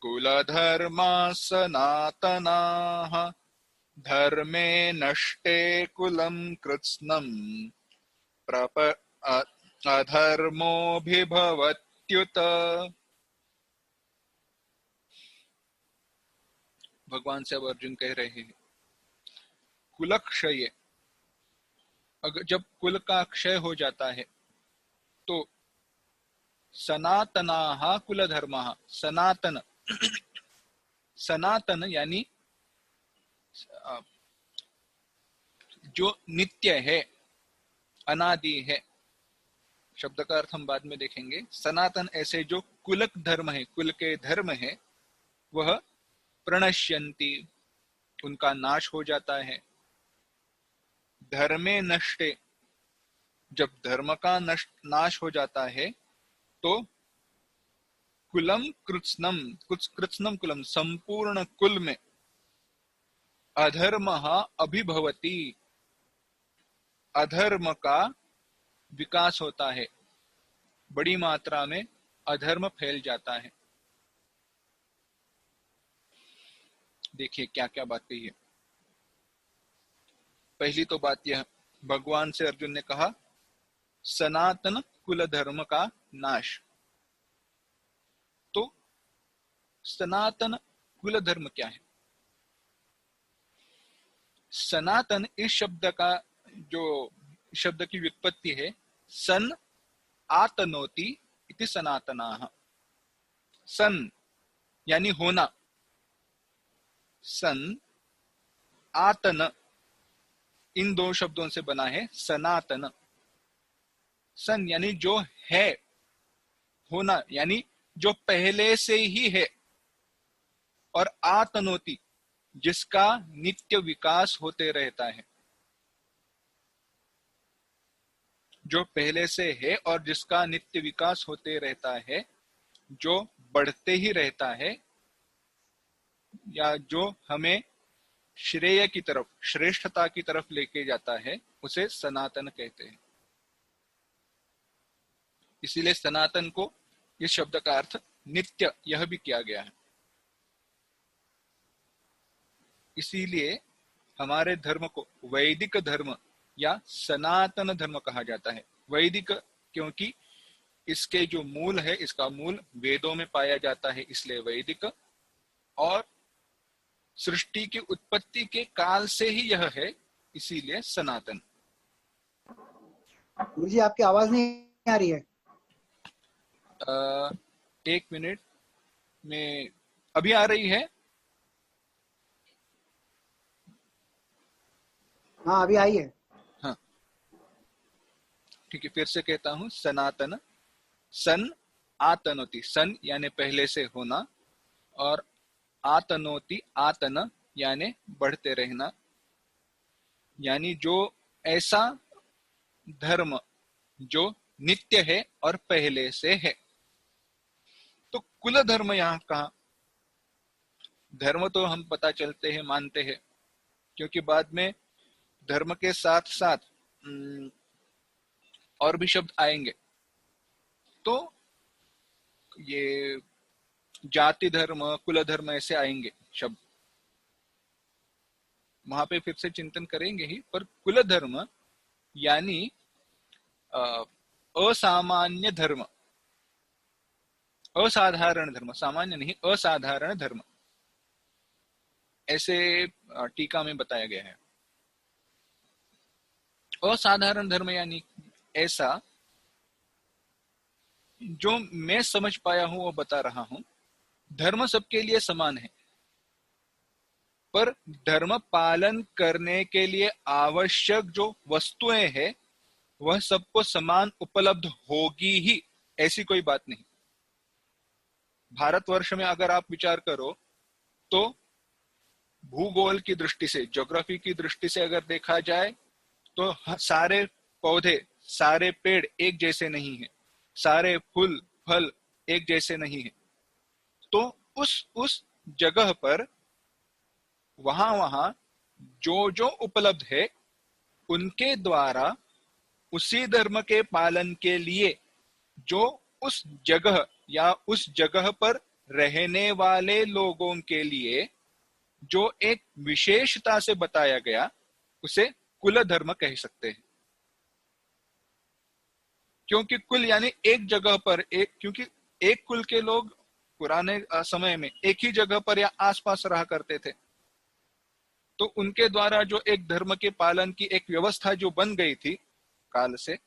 कुलधर्मा सनातनाः धर्मे नष्टे कुलं कृत्स्नम् अधर्मोऽभिभवत्युत। भगवान से अब अर्जुन कह रहे हैं, कुलक्षय, अगर जब कुल का क्षय हो जाता है तो सनातनाः कुलधर्माः, सनातन सनातन यानी जो नित्य है, अनादि है, शब्द का अर्थ हम बाद में देखेंगे। सनातन ऐसे जो कुलक धर्म है, कुल के धर्म है, वह प्रणश्यन्ति, उनका नाश हो जाता है। धर्मे नष्टे, जब धर्म का नाश हो जाता है तो कुलम कृत्स्नम कुलम, संपूर्ण कुल में अधर्म अभिभवति, अधर्म का विकास होता है, बड़ी मात्रा में अधर्म फैल जाता है। देखिए क्या क्या बात कही है। पहली तो बात यह, भगवान से अर्जुन ने कहा सनातन कुल धर्म का नाश। तो सनातन कुल धर्म क्या है? सनातन इस शब्द का जो शब्द की व्युत्पत्ति है, सन आतनोति इति सनातनाः। सन यानी होना, सन आतन इन दो शब्दों से बना है सनातन। सन यानी जो है, होना यानी जो पहले से ही है, और आतनोति जिसका नित्य विकास होते रहता है, जो पहले से है और जिसका नित्य विकास होते रहता है, जो बढ़ते ही रहता है, या जो हमें श्रेय की तरफ, श्रेष्ठता की तरफ लेके जाता है, उसे सनातन कहते हैं। इसीलिए सनातन को इस शब्द का अर्थ नित्य यह भी किया गया है। इसीलिए हमारे धर्म को वैदिक धर्म या सनातन धर्म कहा जाता है। वैदिक क्योंकि इसके जो मूल है, इसका मूल वेदों में पाया जाता है, इसलिए वैदिक। और सृष्टि की उत्पत्ति के काल से ही यह है, इसीलिए सनातन। गुरुजी आपकी आवाज नहीं आ रही है। एक मिनट में, अभी आ रही है? हाँ अभी आई है। हाँ ठीक है, फिर से कहता हूं, सनातन, सन आतनोति, सन यानी पहले से होना, और आतनोति आतन यानी बढ़ते रहना, यानी जो ऐसा धर्म जो नित्य है और पहले से है। तो कुल धर्म यहाँ कहा? धर्म तो हम पता चलते हैं, मानते हैं, क्योंकि बाद में धर्म के साथ साथ और भी शब्द आएंगे। तो ये जाति धर्म, कुल धर्म ऐसे आएंगे शब्द, वहां पे फिर से चिंतन करेंगे ही। पर कुल धर्म यानी असामान्य धर्म, असाधारण धर्म, सामान्य नहीं, असाधारण धर्म, ऐसे टीका में बताया गया है। असाधारण धर्म यानी ऐसा जो मैं समझ पाया हूं वो बता रहा हूं। धर्म सबके लिए समान है, पर धर्म पालन करने के लिए आवश्यक जो वस्तुएं हैं वह सबको समान उपलब्ध होगी ही, ऐसी कोई बात नहीं। भारतवर्ष में अगर आप विचार करो तो भूगोल की दृष्टि से, ज्योग्राफी की दृष्टि से अगर देखा जाए तो सारे पौधे, सारे पेड़ एक जैसे नहीं है, सारे फूल फल एक जैसे नहीं है। तो उस जगह पर वहां जो जो उपलब्ध है उनके द्वारा उसी धर्म के पालन के लिए जो उस जगह या उस जगह पर रहने वाले लोगों के लिए जो एक विशेषता से बताया गया, उसे कुल धर्म कह सकते हैं। क्योंकि कुल यानी एक जगह पर एक, क्योंकि एक कुल के लोग पुराने समय में एक ही जगह पर या आसपास रहा करते थे, तो उनके द्वारा जो एक धर्म के पालन की एक व्यवस्था जो बन गई थी काल से,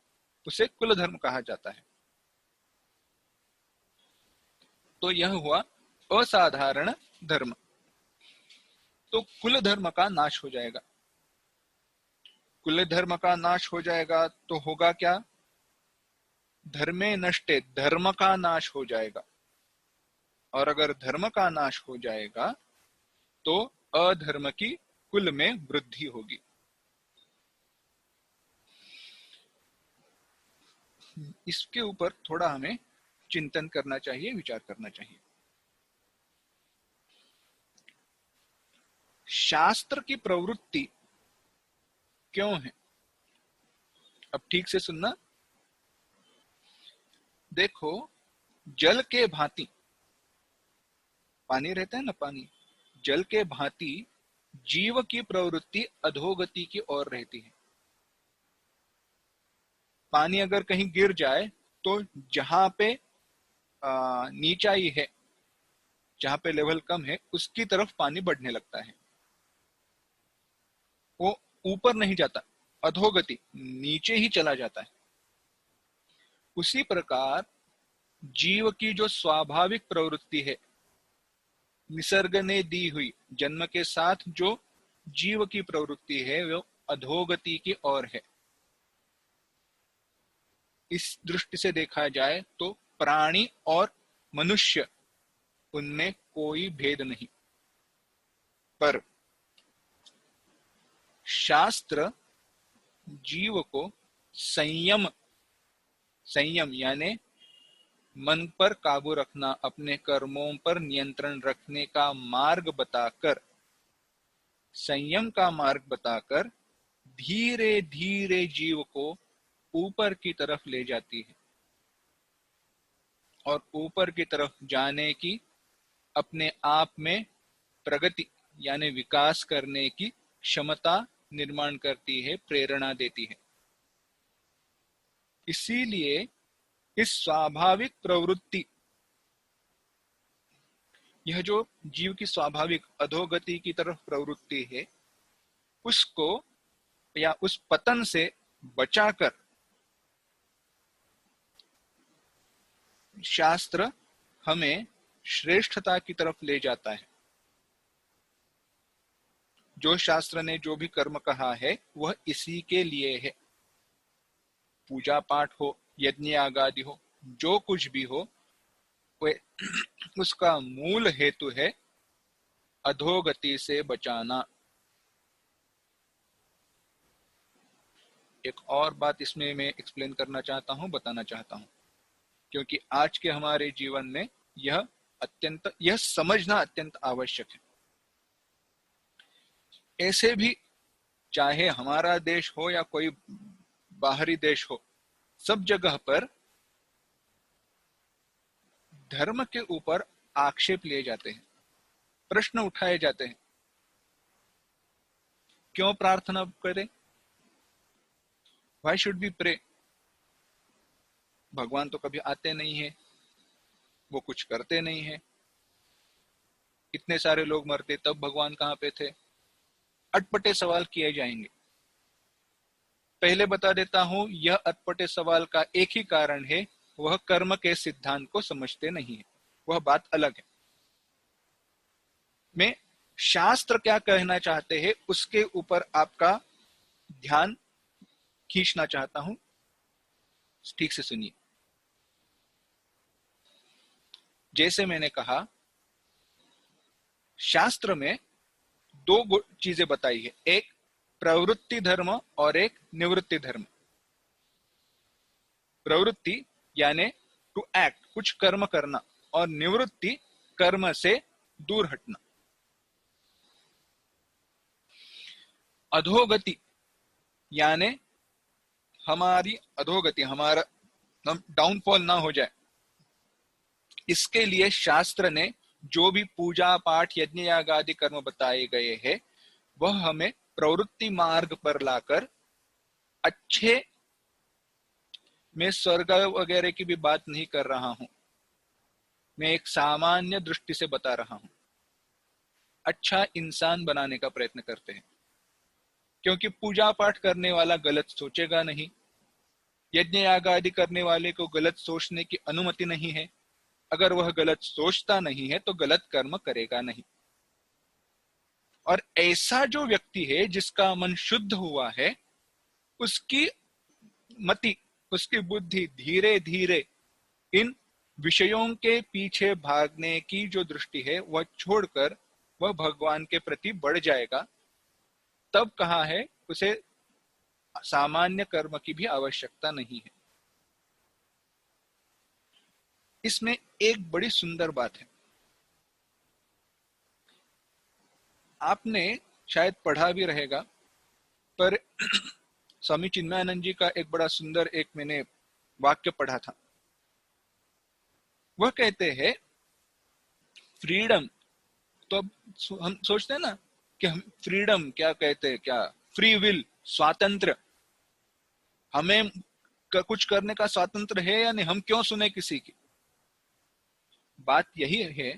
उसे कुल धर्म कहा जाता है। तो यह हुआ असाधारण धर्म। तो कुल धर्म का नाश हो जाएगा। कुल धर्म का नाश हो जाएगा तो होगा क्या? धर्मे नष्टे, धर्म का नाश हो जाएगा। और अगर धर्म का नाश हो जाएगा तो अधर्म की कुल में वृद्धि होगी। इसके ऊपर थोड़ा हमें चिंतन करना चाहिए, विचार करना चाहिए। शास्त्र की प्रवृत्ति क्यों है? अब ठीक से सुनना। देखो, जल के भांति, पानी रहता है ना, पानी, जल के भांति जीव की प्रवृत्ति अधोगति की ओर रहती है। पानी अगर कहीं गिर जाए तो जहां पे नीचाई है, जहां पे लेवल कम है, उसकी तरफ पानी बढ़ने लगता है, वो ऊपर नहीं जाता, अधोगति, नीचे ही चला जाता है। उसी प्रकार जीव की जो स्वाभाविक प्रवृत्ति है, निसर्ग ने दी हुई, जन्म के साथ जो जीव की प्रवृत्ति है, वो अधोगति की ओर है। इस दृष्टि से देखा जाए तो प्राणी और मनुष्य, उनमें कोई भेद नहीं। पर शास्त्र जीव को संयम, संयम यानी मन पर काबू रखना, अपने कर्मों पर नियंत्रण रखने का मार्ग बताकर, संयम का मार्ग बताकर धीरे धीरे जीव को ऊपर की तरफ ले जाती है, और ऊपर की तरफ जाने की, अपने आप में प्रगति यानी विकास करने की क्षमता निर्माण करती है, प्रेरणा देती है। इसीलिए इस स्वाभाविक प्रवृत्ति, यह जो जीव की स्वाभाविक अधोगति की तरफ प्रवृत्ति है, उसको या उस पतन से बचाकर शास्त्र हमें श्रेष्ठता की तरफ ले जाता है। जो शास्त्र ने जो भी कर्म कहा है वह इसी के लिए है। पूजा पाठ हो, यज्ञ यागादि हो, जो कुछ भी हो, वह उसका मूल हेतु है अधोगति से बचाना। एक और बात इसमें मैं एक्सप्लेन करना चाहता हूं, बताना चाहता हूं, क्योंकि आज के हमारे जीवन में यह समझना अत्यंत आवश्यक है। ऐसे भी चाहे हमारा देश हो या कोई बाहरी देश हो, सब जगह पर धर्म के ऊपर आक्षेप लिए जाते हैं, प्रश्न उठाए जाते हैं। क्यों प्रार्थना करें? Why should we pray? भगवान तो कभी आते नहीं है, वो कुछ करते नहीं है, इतने सारे लोग मरते तब भगवान कहाँ पे थे? अटपटे सवाल किए जाएंगे। पहले बता देता हूं, यह अटपटे सवाल का एक ही कारण है, वह कर्म के सिद्धांत को समझते नहीं है, वह बात अलग है। मैं शास्त्र क्या कहना चाहते हैं उसके ऊपर आपका ध्यान खींचना चाहता हूं, ठीक से सुनिए। जैसे मैंने कहा, शास्त्र में दो चीजें बताई है, एक प्रवृत्ति धर्म और एक निवृत्ति धर्म। प्रवृत्ति यानी टू एक्ट, कुछ कर्म करना, और निवृत्ति कर्म से दूर हटना। अधोगति यानी हमारी अधोगति, हमारा डाउनफॉल ना हो जाए, इसके लिए शास्त्र ने जो भी पूजा पाठ यज्ञ याग आदि कर्म बताए गए हैं, वह हमें प्रवृत्ति मार्ग पर लाकर अच्छे, मैं स्वर्ग वगैरह की भी बात नहीं कर रहा हूं, मैं एक सामान्य दृष्टि से बता रहा हूं, अच्छा इंसान बनाने का प्रयत्न करते हैं। क्योंकि पूजा पाठ करने वाला गलत सोचेगा नहीं, यज्ञ याग आदि करने वाले को गलत सोचने की अनुमति नहीं है। अगर वह गलत सोचता नहीं है तो गलत कर्म करेगा नहीं। और ऐसा जो व्यक्ति है जिसका मन शुद्ध हुआ है, उसकी मति, उसकी बुद्धि धीरे धीरे इन विषयों के पीछे भागने की जो दृष्टि है वह छोड़कर वह भगवान के प्रति बढ़ जाएगा। तब कहा है, उसे सामान्य कर्म की भी आवश्यकता नहीं है। इसमें एक बड़ी सुंदर बात है, आपने शायद पढ़ा भी रहेगा, पर स्वामी चिन्मयानंद जी का एक बड़ा सुंदर एक मैंने वाक्य पढ़ा था। वह कहते हैं फ्रीडम, तो अब हम सोचते हैं ना कि हम फ्रीडम क्या कहते हैं, क्या फ्री विल, स्वातंत्र, हमें कुछ करने का स्वातंत्र है या नहीं, हम क्यों सुने किसी की। बात यही है,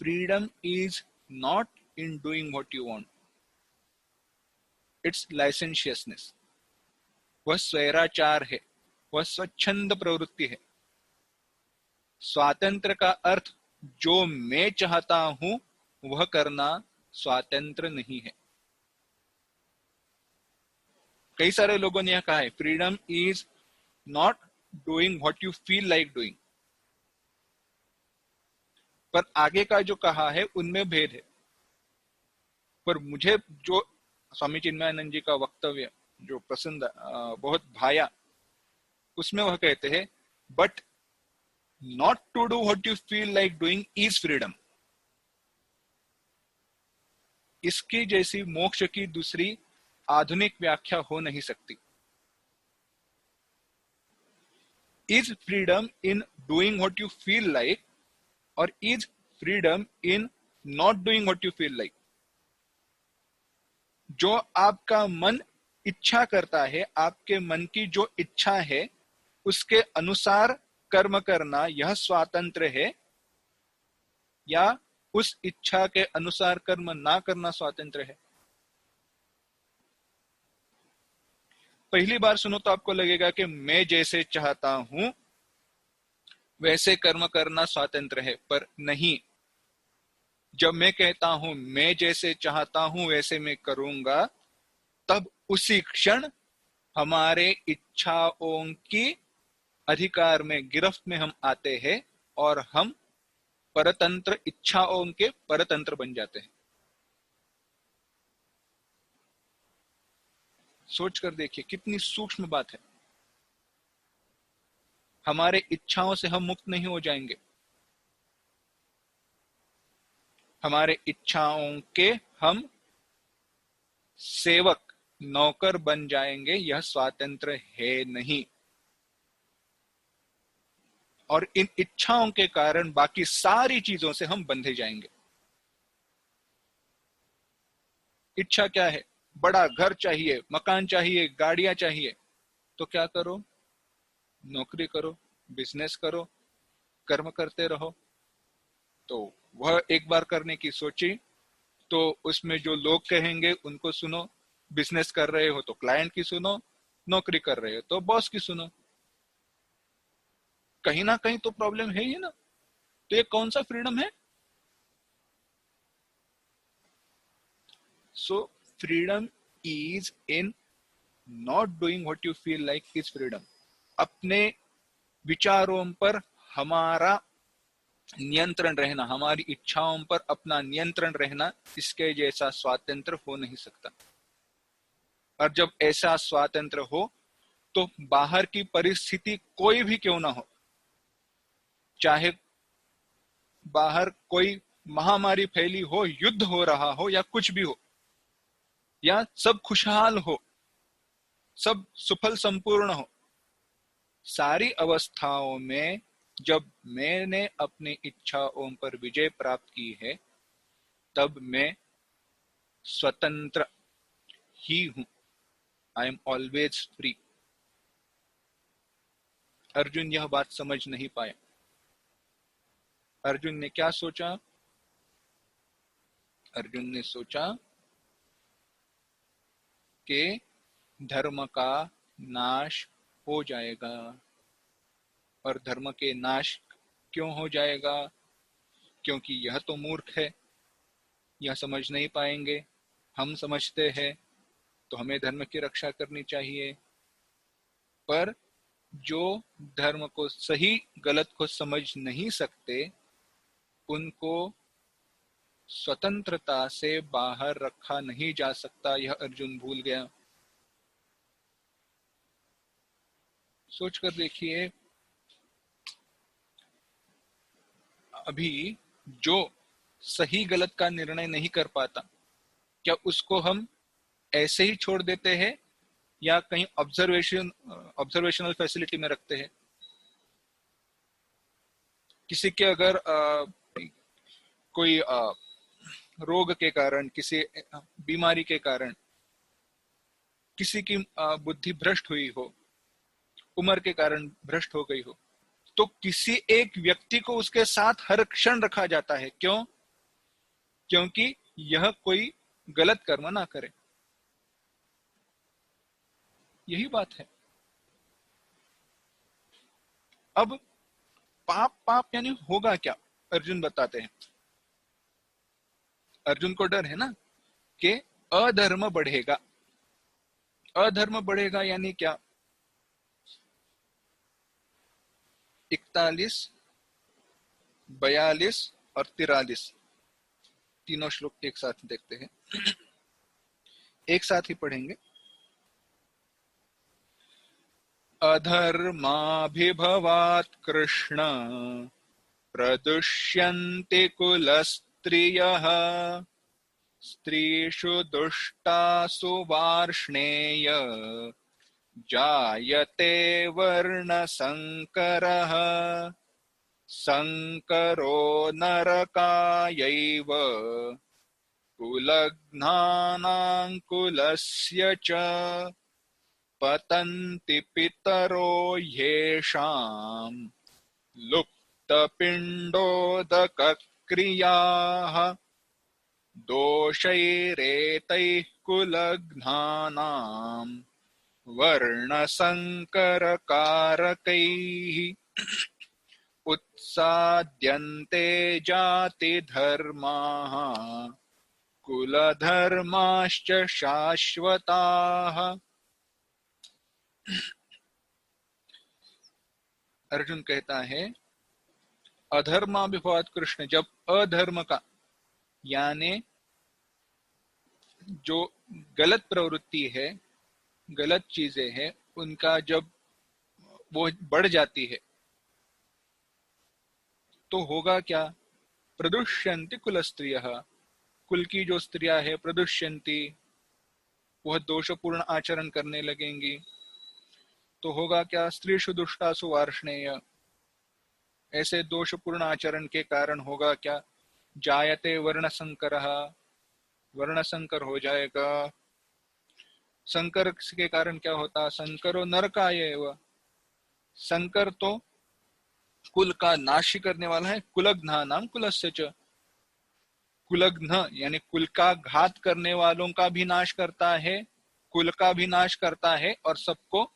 freedom is not in doing what you want, it's licentiousness. वह स्वैराचार है, वह स्वच्छंद प्रवृत्ति है। स्वातंत्र का अर्थ जो मैं चाहता हूं वह करना स्वातंत्र नहीं है। कई सारे लोगों ने यह कहा है, freedom is not doing what you feel like doing, पर आगे का जो कहा है उनमें भेद है। पर मुझे जो स्वामी चिन्मयानंद जी का वक्तव्य जो पसंद बहुत भाया, उसमें वह कहते हैं but not to do what you feel like doing is freedom. इसकी जैसी मोक्ष की दूसरी आधुनिक व्याख्या हो नहीं सकती। Is freedom in doing what you feel like और is freedom in not doing what you feel like. जो आपका मन इच्छा करता है, आपके मन की जो इच्छा है उसके अनुसार कर्म करना, यह स्वातंत्र है, या उस इच्छा के अनुसार कर्म ना करना स्वातंत्र है। पहली बार सुनो तो आपको लगेगा कि मैं जैसे चाहता हूं वैसे कर्म करना स्वातंत्र है, पर नहीं। जब मैं कहता हूं मैं जैसे चाहता हूं वैसे मैं करूंगा, तब उसी क्षण हमारे इच्छाओं की अधिकार में, गिरफ्त में हम आते हैं और हम परतंत्र, इच्छाओं के परतंत्र बन जाते हैं। सोच कर देखिए कितनी सूक्ष्म बात है। हमारे इच्छाओं से हम मुक्त नहीं हो जाएंगे, हमारे इच्छाओं के हम सेवक, नौकर बन जाएंगे, यह स्वातंत्र है नहीं। और इन इच्छाओं के कारण बाकी सारी चीजों से हम बंधे जाएंगे। इच्छा क्या है? बड़ा घर चाहिए, मकान चाहिए, गाड़ियां चाहिए, तो क्या करो? नौकरी करो, बिजनेस करो, कर्म करते रहो। तो वह एक बार करने की सोची तो उसमें जो लोग कहेंगे उनको सुनो, बिजनेस कर रहे हो तो क्लाइंट की सुनो, नौकरी कर रहे हो तो बॉस की सुनो। कहीं ना कहीं तो प्रॉब्लम है ही ना। तो ये कौन सा फ्रीडम है? So freedom is in not doing what you feel like is freedom. अपने विचारों पर हमारा नियंत्रण रहना, हमारी इच्छाओं पर अपना नियंत्रण रहना, इसके जैसा स्वातंत्र हो नहीं सकता। और जब ऐसा स्वातंत्र हो तो बाहर की परिस्थिति कोई भी क्यों ना हो, चाहे बाहर कोई महामारी फैली हो, युद्ध हो रहा हो या कुछ भी हो, या सब खुशहाल हो, सब सुफल संपूर्ण हो, सारी अवस्थाओं में जब मैंने अपनी इच्छाओं पर विजय प्राप्त की है, तब मैं स्वतंत्र ही हूं। I am always free. Arjun यह बात समझ नहीं पाया। अर्जुन ने क्या सोचा? अर्जुन ने सोचा कि धर्म का नाश हो जाएगा। और धर्म के नाश क्यों हो जाएगा? क्योंकि यह तो मूर्ख है, यह समझ नहीं पाएंगे। हम समझते हैं तो हमें धर्म की रक्षा करनी चाहिए। पर जो धर्म को सही गलत को समझ नहीं सकते, उनको स्वतंत्रता से बाहर रखा नहीं जा सकता, यह अर्जुन भूल गया। सोच कर देखिए, अभी जो सही गलत का निर्णय नहीं कर पाता, क्या उसको हम ऐसे ही छोड़ देते हैं या कहीं ऑब्जर्वेशनल फैसिलिटी में रखते हैं? किसी के अगर कोई रोग के कारण, किसी बीमारी के कारण किसी की बुद्धि भ्रष्ट हुई हो, उम्र के कारण भ्रष्ट हो गई हो, तो किसी एक व्यक्ति को उसके साथ हर क्षण रखा जाता है। क्यों? क्योंकि यह कोई गलत कर्म ना करे। यही बात है। अब पाप पाप यानी होगा क्या, अर्जुन बताते हैं। अर्जुन को डर है ना कि अधर्म बढ़ेगा। अधर्म बढ़ेगा यानी क्या? 41, 42 और 43 तीनों श्लोक एक साथ देखते हैं, एक साथ ही पढ़ेंगे। अधर्माभिभवात् कृष्ण प्रदुष्यन्ते कुलस्त्रियः स्त्रीषु दुष्टासु वार्ष्णेय जायते वर्णसंकरः संकरो नरकायैव कुलघ्नानां कुलस्य च पतन्ति पितरो येषां लुप्तपिण्डोदकक्रियाः दोषैरेतैः कुलघ्नानां वर्णसंकरकारकैः उत्साद्यन्ते जातिधर्माः कुलधर्माश्च शाश्वताः। अर्जुन कहता है अधर्माभिभवात् कृष्ण, जब अधर्म का यानी जो गलत प्रवृत्ति है, गलत चीजें हैं, उनका जब वो बढ़ जाती है तो होगा क्या? प्रदुष्यन्ति कुल स्त्रियः, कुल की जो स्त्रियां है, प्रदुष्यन्ति, वह दोषपूर्ण आचरण करने लगेंगी। तो होगा क्या? स्त्रीषु दुष्टासु वार्ष्णेय, ऐसे दोषपूर्ण आचरण के कारण होगा क्या? जायते वर्ण संकरः, वर्ण संकर हो जाएगा। संकर के कारण क्या होता? संकरो नरकायैव, संकर तो कुल का नाश करने वाला है। कुलघ्नानां कुलस्य च, कुलघ्न यानी कुल का घात करने वालों का भी नाश करता है, कुल का भी नाश करता है और सबको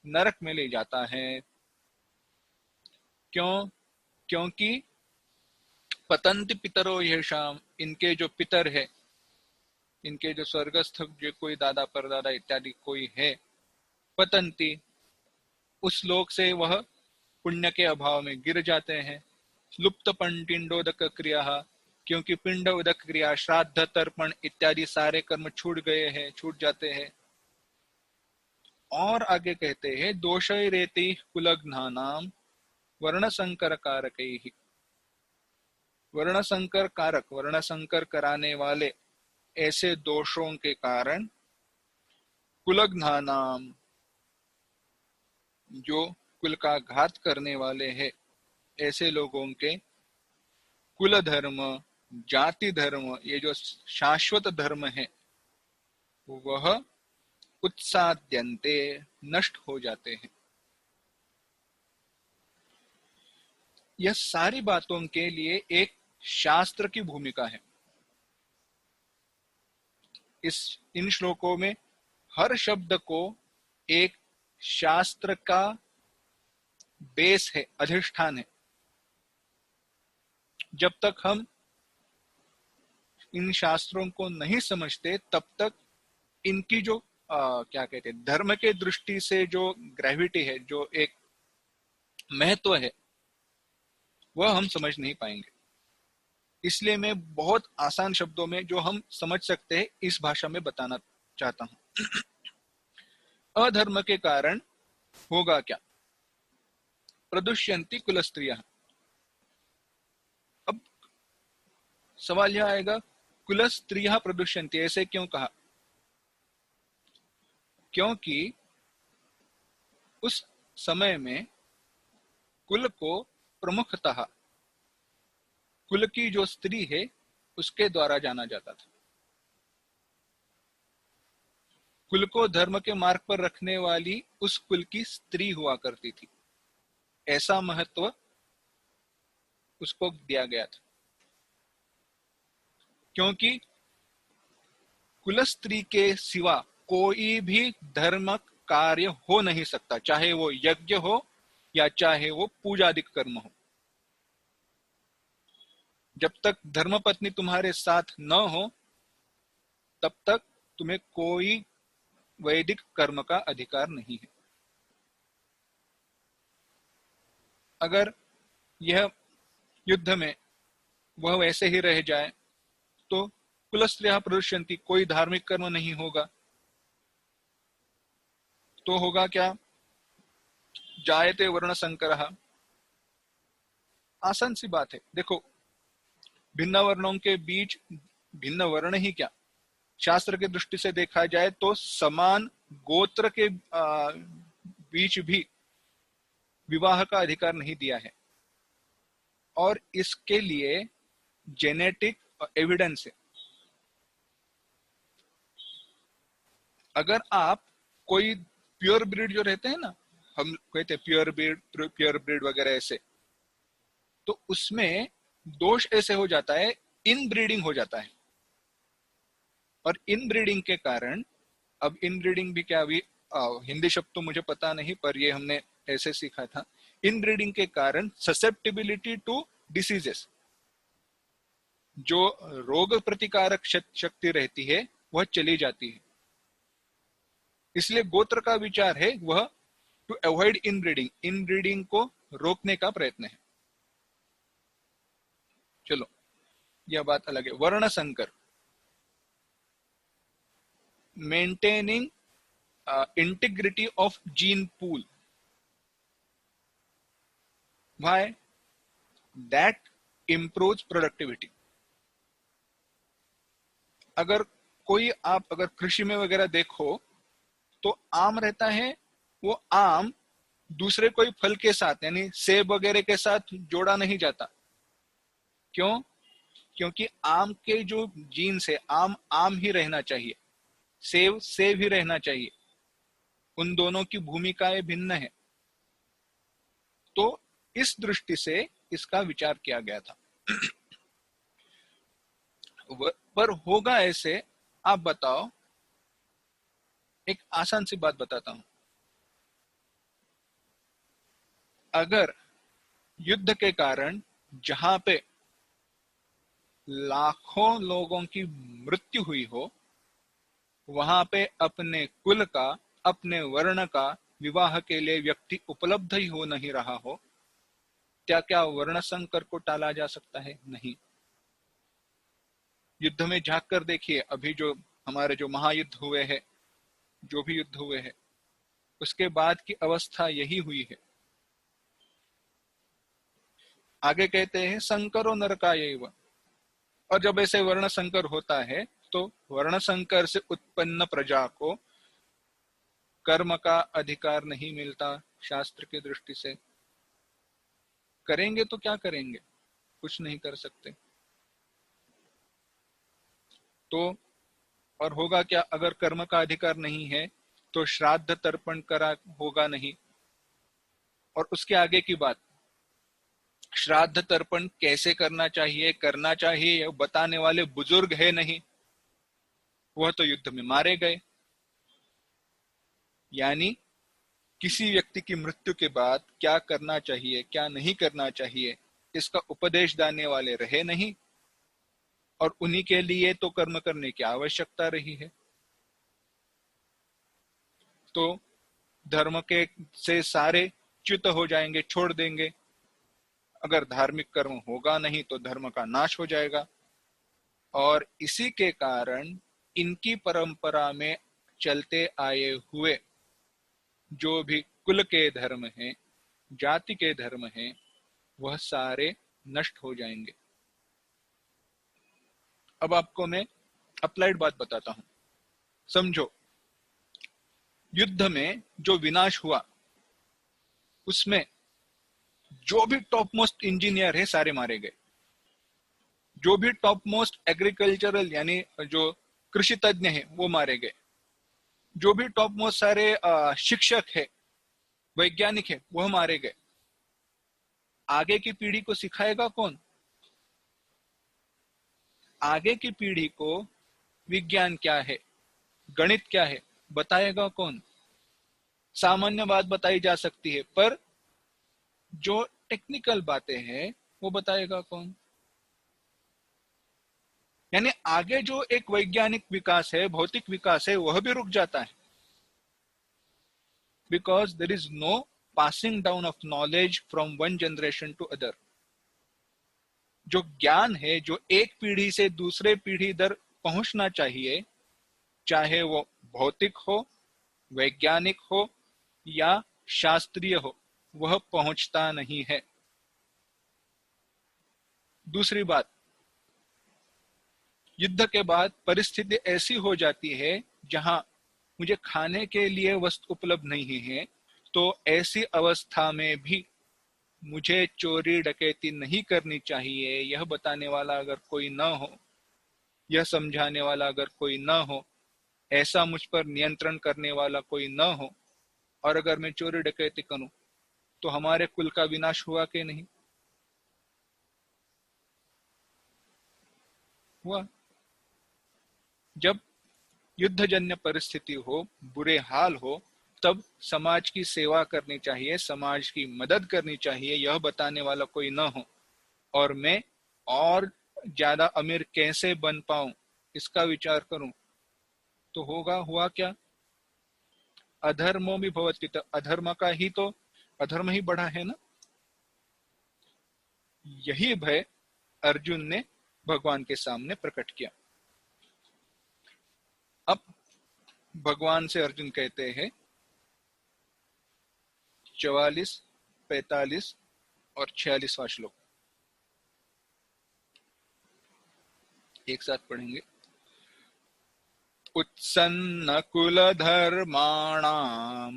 नरक में ले जाता है। क्यों? क्योंकि पतंति पितरो येषाम, इनके जो पितर है, इनके जो स्वर्गस्थ जो कोई दादा परदादा इत्यादि कोई है, पतंति, उस लोक से वह पुण्य के अभाव में गिर जाते हैं। लुप्त पिंडोदक क्रिया, क्योंकि पिंड उदक क्रिया, श्राद्ध तर्पण इत्यादि सारे कर्म छूट गए हैं, छूट जाते हैं। और आगे कहते हैं दोषैरेति कुलघ्नानां वर्ण संकर कारकैः, वर्ण संकर कारक, वर्ण संकर कराने वाले ऐसे दोषों के कारण कुलघ्नानां, जो कुल का घात करने वाले हैं, ऐसे लोगों के कुल धर्म, जाति धर्म, ये जो शाश्वत धर्म है, वह उत्साद्यन्ते, नष्ट हो जाते हैं। यह सारी बातों के लिए एक शास्त्र की भूमिका है। इन श्लोकों में हर शब्द को एक शास्त्र का बेस है, अधिष्ठान है। जब तक हम इन शास्त्रों को नहीं समझते तब तक इनकी जो क्या कहते हैं, धर्म के दृष्टि से जो ग्रेविटी है, जो एक महत्व है, वह हम समझ नहीं पाएंगे। इसलिए मैं बहुत आसान शब्दों में जो हम समझ सकते हैं इस भाषा में बताना चाहता हूं। अधर्म के कारण होगा क्या? प्रदुष्यन्ति कुल स्त्रियः, सवाल यह आएगा, कुल स्त्रियः प्रदुष्यन्ति, ऐसे क्यों कहा? क्योंकि उस समय में कुल को प्रमुखतः कुल की जो स्त्री है उसके द्वारा जाना जाता था। कुल को धर्म के मार्ग पर रखने वाली उस कुल की स्त्री हुआ करती थी, ऐसा महत्व उसको दिया गया था। क्योंकि कुल स्त्री के सिवा कोई भी धर्म कार्य हो नहीं सकता, चाहे वो यज्ञ हो या चाहे वो पूजादिक कर्म हो। जब तक धर्मपत्नी तुम्हारे साथ न हो तब तक तुम्हें कोई वैदिक कर्म का अधिकार नहीं है। अगर यह युद्ध में वह वैसे ही रह जाए तो कुलस्त्रियः प्रदुष्यन्ति, कोई धार्मिक कर्म नहीं होगा। तो होगा क्या? जायते वर्ण संकरः। आसान सी बात है। देखो, भिन्न वर्णों के बीच भिन्न वर्ण ही क्या, शास्त्र की दृष्टि से देखा जाए तो समान गोत्र के बीच भी विवाह का अधिकार नहीं दिया है, और इसके लिए जेनेटिक एविडेंस है। अगर आप कोई प्योर ब्रीड जो रहते हैं ना, हम कहते हैं प्योर ब्रीड वगैरह ऐसे, तो उसमें दोष ऐसे हो जाता है, इन ब्रीडिंग हो जाता है। और इन ब्रीडिंग के कारण, अब इन ब्रीडिंग भी क्या, अभी हिंदी शब्द तो मुझे पता नहीं पर ये हमने ऐसे सीखा था, इन ब्रीडिंग के कारण ससेप्टिबिलिटी टू डिसीजेस, जो रोग प्रतिकारक शक्ति रहती है वह चली जाती है। इसलिए गोत्र का विचार है वह टू अवॉइड इन ब्रीडिंग को रोकने का प्रयत्न है। चलो, यह बात अलग है। वर्ण संकर, maintaining integrity of gene pool, why? That improves productivity. अगर आप अगर कृषि में वगैरह देखो तो आम रहता है, वो आम दूसरे कोई फल के साथ यानी सेब वगैरह के साथ जोड़ा नहीं जाता। क्यों? क्योंकि आम के जो जीन्स है, आम ही रहना चाहिए, सेब ही रहना चाहिए। उन दोनों की भूमिकाएं भिन्न है। तो इस दृष्टि से इसका विचार किया गया था। पर होगा ऐसे, आप बताओ, एक आसान सी बात बताता हूं। अगर युद्ध के कारण जहां पे लाखों लोगों की मृत्यु हुई हो, वहां पे अपने कुल का, अपने वर्ण का विवाह के लिए व्यक्ति उपलब्ध ही हो नहीं रहा हो, क्या वर्ण संकर को टाला जा सकता है? नहीं। युद्ध में झांक कर देखिए, अभी जो हमारे जो महायुद्ध हुए हैं, जो भी युद्ध हुए हैं, उसके बाद की अवस्था यही हुई है। आगे कहते हैं संकरो नरकायैव, और जब ऐसे वर्ण संकर होता है तो वर्ण संकर से उत्पन्न प्रजा को कर्म का अधिकार नहीं मिलता। शास्त्र की दृष्टि से करेंगे तो क्या करेंगे? कुछ नहीं कर सकते। तो और होगा क्या? अगर कर्म का अधिकार नहीं है तो श्राद्ध तर्पण करा होगा नहीं। और उसके आगे की बात, श्राद्ध तर्पण कैसे करना चाहिए बताने वाले बुजुर्ग है नहीं, वह तो युद्ध में मारे गए। यानी किसी व्यक्ति की मृत्यु के बाद क्या करना चाहिए, क्या नहीं करना चाहिए, इसका उपदेश देने वाले रहे नहीं, और उन्हीं के लिए तो कर्म करने की आवश्यकता रही है। तो धर्म के से सारे च्युत हो जाएंगे, छोड़ देंगे। अगर धार्मिक कर्म होगा नहीं तो धर्म का नाश हो जाएगा। और इसी के कारण इनकी परंपरा में चलते आए हुए जो भी कुल के धर्म हैं, जाति के धर्म हैं, वह सारे नष्ट हो जाएंगे। अब आपको मैं अप्लाइड बात बताता हूं। समझो, युद्ध में जो विनाश हुआ उसमें जो भी टॉप मोस्ट इंजीनियर है सारे मारे गए, जो भी टॉप मोस्ट एग्रीकल्चरल यानी जो कृषि तज्ञ है वो मारे गए, जो भी टॉप मोस्ट सारे शिक्षक है, वैज्ञानिक है, वो मारे गए। आगे की पीढ़ी को सिखाएगा कौन? आगे की पीढ़ी को विज्ञान क्या है, गणित क्या है, बताएगा कौन? सामान्य बात बताई जा सकती है, पर जो टेक्निकल बातें हैं वो बताएगा कौन? यानी आगे जो एक वैज्ञानिक विकास है, भौतिक विकास है, वह भी रुक जाता है, because there is no passing down of knowledge from one generation to other. जो ज्ञान है जो एक पीढ़ी से दूसरे पीढ़ी दर पहुंचना चाहिए, चाहे वो भौतिक हो, वैज्ञानिक हो या शास्त्रीय हो, वह पहुंचता नहीं है। दूसरी बात, युद्ध के बाद परिस्थिति ऐसी हो जाती है जहां मुझे खाने के लिए वस्तु उपलब्ध नहीं है, तो ऐसी अवस्था में भी मुझे चोरी डकैती नहीं करनी चाहिए, यह बताने वाला अगर कोई न हो, यह समझाने वाला अगर कोई न हो, ऐसा मुझ पर नियंत्रण करने वाला कोई न हो, और अगर मैं चोरी डकैती करूं तो हमारे कुल का विनाश हुआ कि नहीं हुआ? जब युद्धजन्य परिस्थिति हो, बुरे हाल हो, तब समाज की सेवा करनी चाहिए, समाज की मदद करनी चाहिए, यह बताने वाला कोई न हो, और मैं और ज्यादा अमीर कैसे बन पाऊं इसका विचार करूं, तो होगा, हुआ क्या? अधर्मो भी भवति, तो अधर्म का ही तो अधर्म ही बढ़ा है ना। यही भय अर्जुन ने भगवान के सामने प्रकट किया। अब भगवान से अर्जुन कहते हैं 44, 45 और 46वां श्लोक एक साथ पढ़ेंगे। उत्सन्न कुल धर्माणाम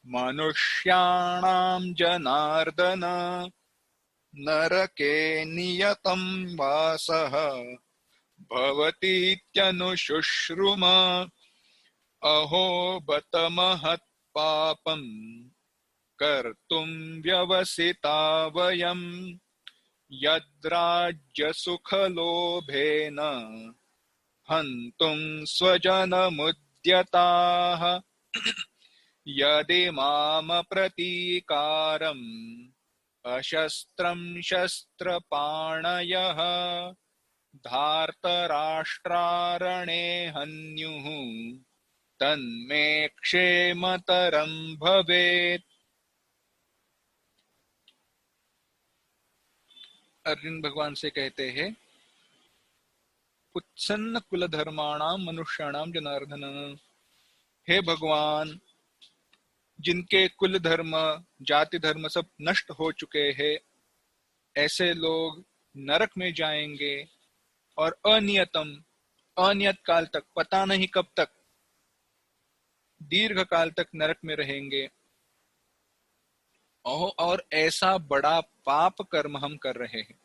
मनुष्याणाम जनार्दन नरके नियतं वासः भवतीत्यनुशुश्रुम अहो बत महत् पापं कर्तुं व्यवसिता वयं यद्राज्यसुखलोभेन हन्तुं स्वजनमुद्यताः यदिमामप्रतीकारम् अशस्त्रं शस्त्रपाणयः धार्तराष्ट्रारणे हन्युः तन्मे क्षेमतरं भवेत्। अर्जुन भगवान से कहते हैं, उत्सन्न कुल धर्माणाम मनुष्याणाम जनार्दन, हे भगवान, जिनके कुल धर्म, जाति धर्म सब नष्ट हो चुके हैं, ऐसे लोग नरक में जाएंगे और अनियत काल तक, पता नहीं कब तक, दीर्घ काल तक नरक में रहेंगे। और ऐसा बड़ा पाप कर्म हम कर रहे हैं।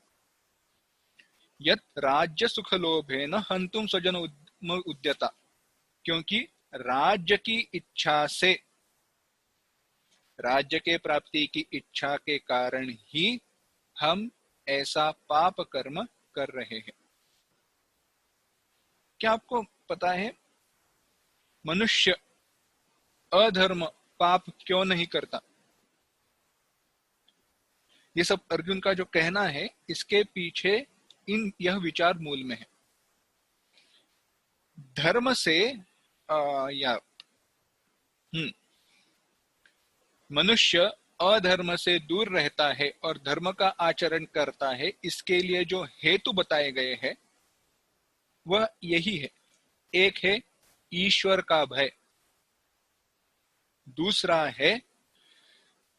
यत राज्य सुख लोभे न हंतुम स्वजन उद्यता, क्योंकि राज्य की इच्छा से, राज्य के प्राप्ति की इच्छा के कारण ही हम ऐसा पाप कर्म कर रहे हैं। क्या आपको पता है मनुष्य अधर्म पाप क्यों नहीं करता? ये सब अर्जुन का जो कहना है, इसके पीछे यह विचार मूल में है। धर्म से मनुष्य अधर्म से दूर रहता है और धर्म का आचरण करता है, इसके लिए जो हेतु बताए गए हैं वह यही है। एक है ईश्वर का भय, दूसरा है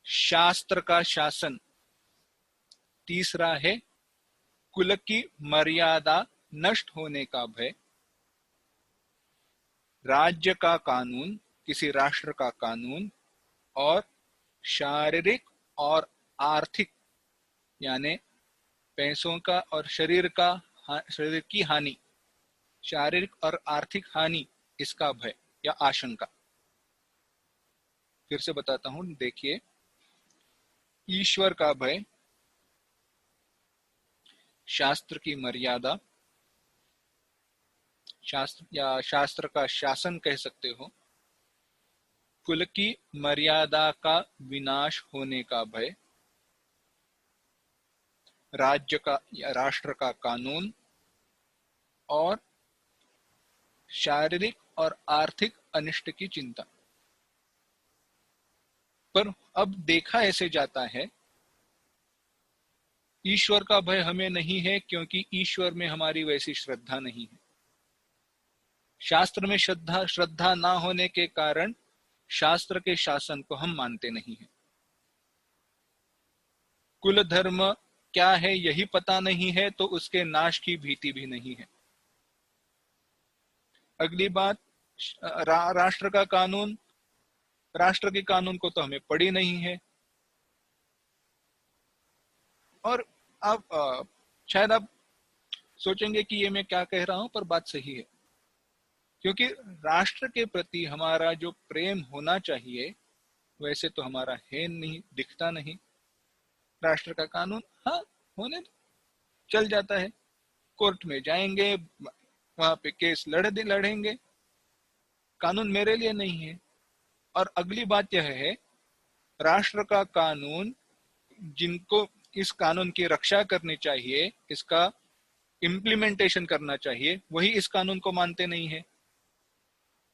शास्त्र का शासन, तीसरा है कुल की मर्यादा नष्ट होने का भय, राज्य का कानून, किसी राष्ट्र का कानून, और शारीरिक और आर्थिक यानी पैसों का और शरीर की हानि, शारीरिक और आर्थिक हानि, इसका भय या आशंका। फिर से बताता हूं, देखिए, ईश्वर का भय, शास्त्र की मर्यादा, शास्त्र या शास्त्र का शासन कह सकते हो, कुल की मर्यादा का विनाश होने का भय, राज्य का या राष्ट्र का कानून, और शारीरिक और आर्थिक अनिष्ट की चिंता। पर अब देखा ऐसे जाता है, ईश्वर का भय हमें नहीं है क्योंकि ईश्वर में हमारी वैसी श्रद्धा नहीं है। शास्त्र में श्रद्धा ना होने के कारण शास्त्र के शासन को हम मानते नहीं हैं। कुल धर्म क्या है यही पता नहीं है तो उसके नाश की भीति भी नहीं है। अगली बात, राष्ट्र का कानून, राष्ट्र के कानून को तो हमें पड़ी नहीं है। और अब शायद आप सोचेंगे कि ये मैं क्या कह रहा हूं, पर बात सही है, क्योंकि राष्ट्र के प्रति हमारा जो प्रेम होना चाहिए वैसे तो हमारा है नहीं, दिखता नहीं। राष्ट्र का कानून, हाँ, होने चल जाता है, कोर्ट में जाएंगे, वहां पे केस लड़ेंगे, कानून मेरे लिए नहीं है। और अगली बात यह है, राष्ट्र का कानून, जिनको इस कानून की रक्षा करनी चाहिए, इसका इम्प्लीमेंटेशन करना चाहिए, वही इस कानून को मानते नहीं है।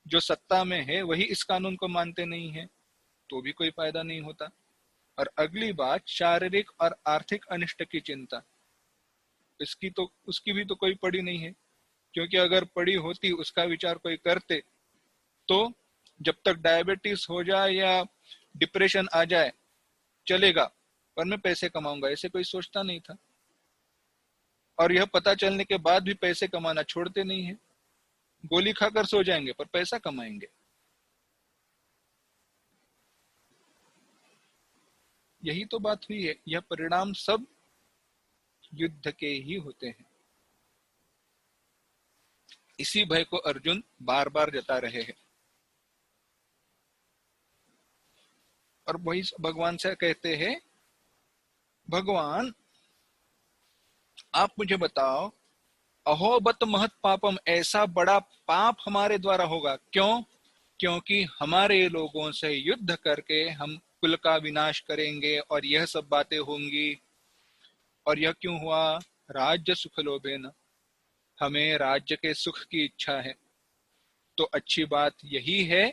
जो सत्ता में है वही इस कानून को मानते नहीं है, तो भी कोई फायदा नहीं होता। और अगली बात, शारीरिक और आर्थिक अनिष्ट की चिंता, उसकी भी तो कोई पड़ी नहीं है, क्योंकि अगर पड़ी होती, उसका विचार कोई करते, तो जब तक डायबिटीज हो जाए या डिप्रेशन आ जाए चलेगा, पर मैं पैसे कमाऊंगा, ऐसे कोई सोचता नहीं था। और यह पता चलने के बाद भी पैसे कमाना छोड़ते नहीं है, गोली खाकर सो जाएंगे पर पैसा कमाएंगे। यही तो बात हुई है, यह परिणाम सब युद्ध के ही होते हैं। इसी भय को अर्जुन बार बार जता रहे हैं। और वही भगवान से कहते हैं, भगवान आप मुझे बताओ, अहोबत महत पापम, ऐसा बड़ा पाप हमारे द्वारा होगा क्यों? क्योंकि हमारे लोगों से युद्ध करके हम कुल का विनाश करेंगे और यह सब बातें होंगी। और यह क्यों हुआ? राज्य सुख लोभेन, हमें राज्य के सुख की इच्छा है। तो अच्छी बात यही है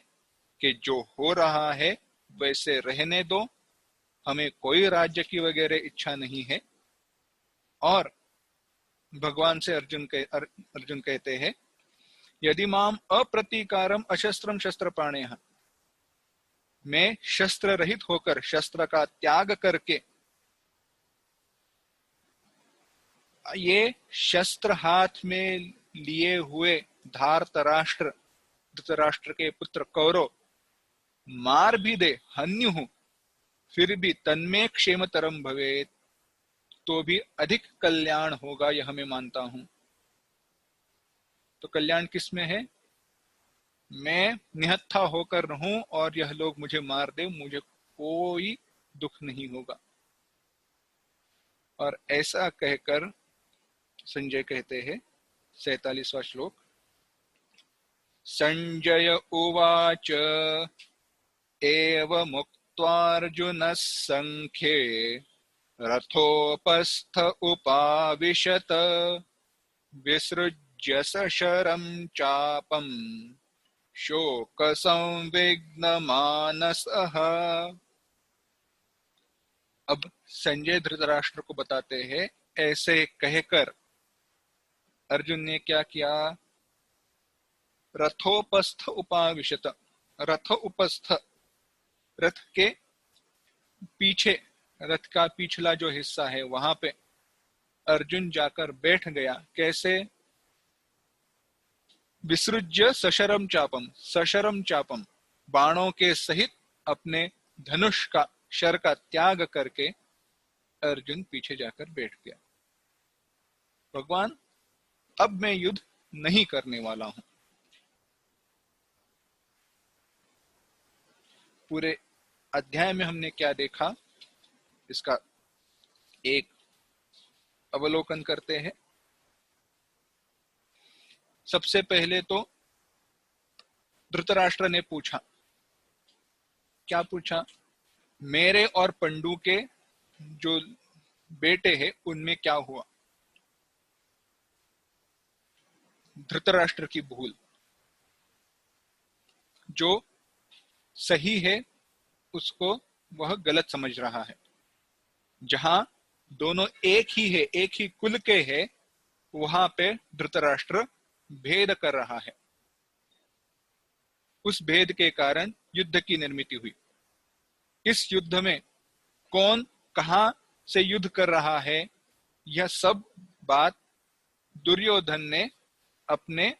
कि जो हो रहा है वैसे रहने दो, हमें कोई राज्य की वगैरह इच्छा नहीं है। और भगवान से अर्जुन कहते हैं, यदि माम अप्रतीकारम अशस्त्रम शस्त्रपाणेह, मैं शस्त्र रहित होकर, शस्त्र का त्याग करके, ये शस्त्र हाथ में लिए हुए धृतराष्ट्र के पुत्र कौरव मार भी दे, हन्यु, फिर भी तन्मे क्षेमतरम भवेत, तो भी अधिक कल्याण होगा, यह मैं मानता हूं। तो कल्याण किस में है? मैं निहत्था होकर रहूं और यह लोग मुझे मार दे, मुझे कोई दुख नहीं होगा। और ऐसा कहकर संजय कहते हैं, 47वां श्लोक, संजय उवाच एव मुक्त्वार्जुनः संख्ये रथोपस्थ उपाविशत विसृज्य सशरं चापं शोक संविघ्न मानसः। अब संजय धृतराष्ट्र को बताते हैं, ऐसे कहकर अर्जुन ने क्या किया? रथोपस्थ उपाविशत, रथ उपस्थ, रथ के पीछे, रथ का पिछला जो हिस्सा है वहां पे अर्जुन जाकर बैठ गया। कैसे? विसृज्य सशरम चापम, सशरम चापम, बाणों के सहित अपने धनुष का, शर का त्याग करके अर्जुन पीछे जाकर बैठ गया। भगवान, अब मैं युद्ध नहीं करने वाला हूं। पूरे अध्याय में हमने क्या देखा, इसका एक अवलोकन करते हैं। सबसे पहले तो धृतराष्ट्र ने पूछा, क्या पूछा? मेरे और पंडु के जो बेटे हैं उनमें क्या हुआ? धृतराष्ट्र की भूल, जो सही है उसको वह गलत समझ रहा है। जहां दोनों एक ही है, एक ही कुल के हैं, वहां पे धृतराष्ट्र भेद कर रहा है। उस भेद के कारण युद्ध की निर्मिति हुई। इस युद्ध में कौन कहां से युद्ध कर रहा है, यह सब बात दुर्योधन ने अपने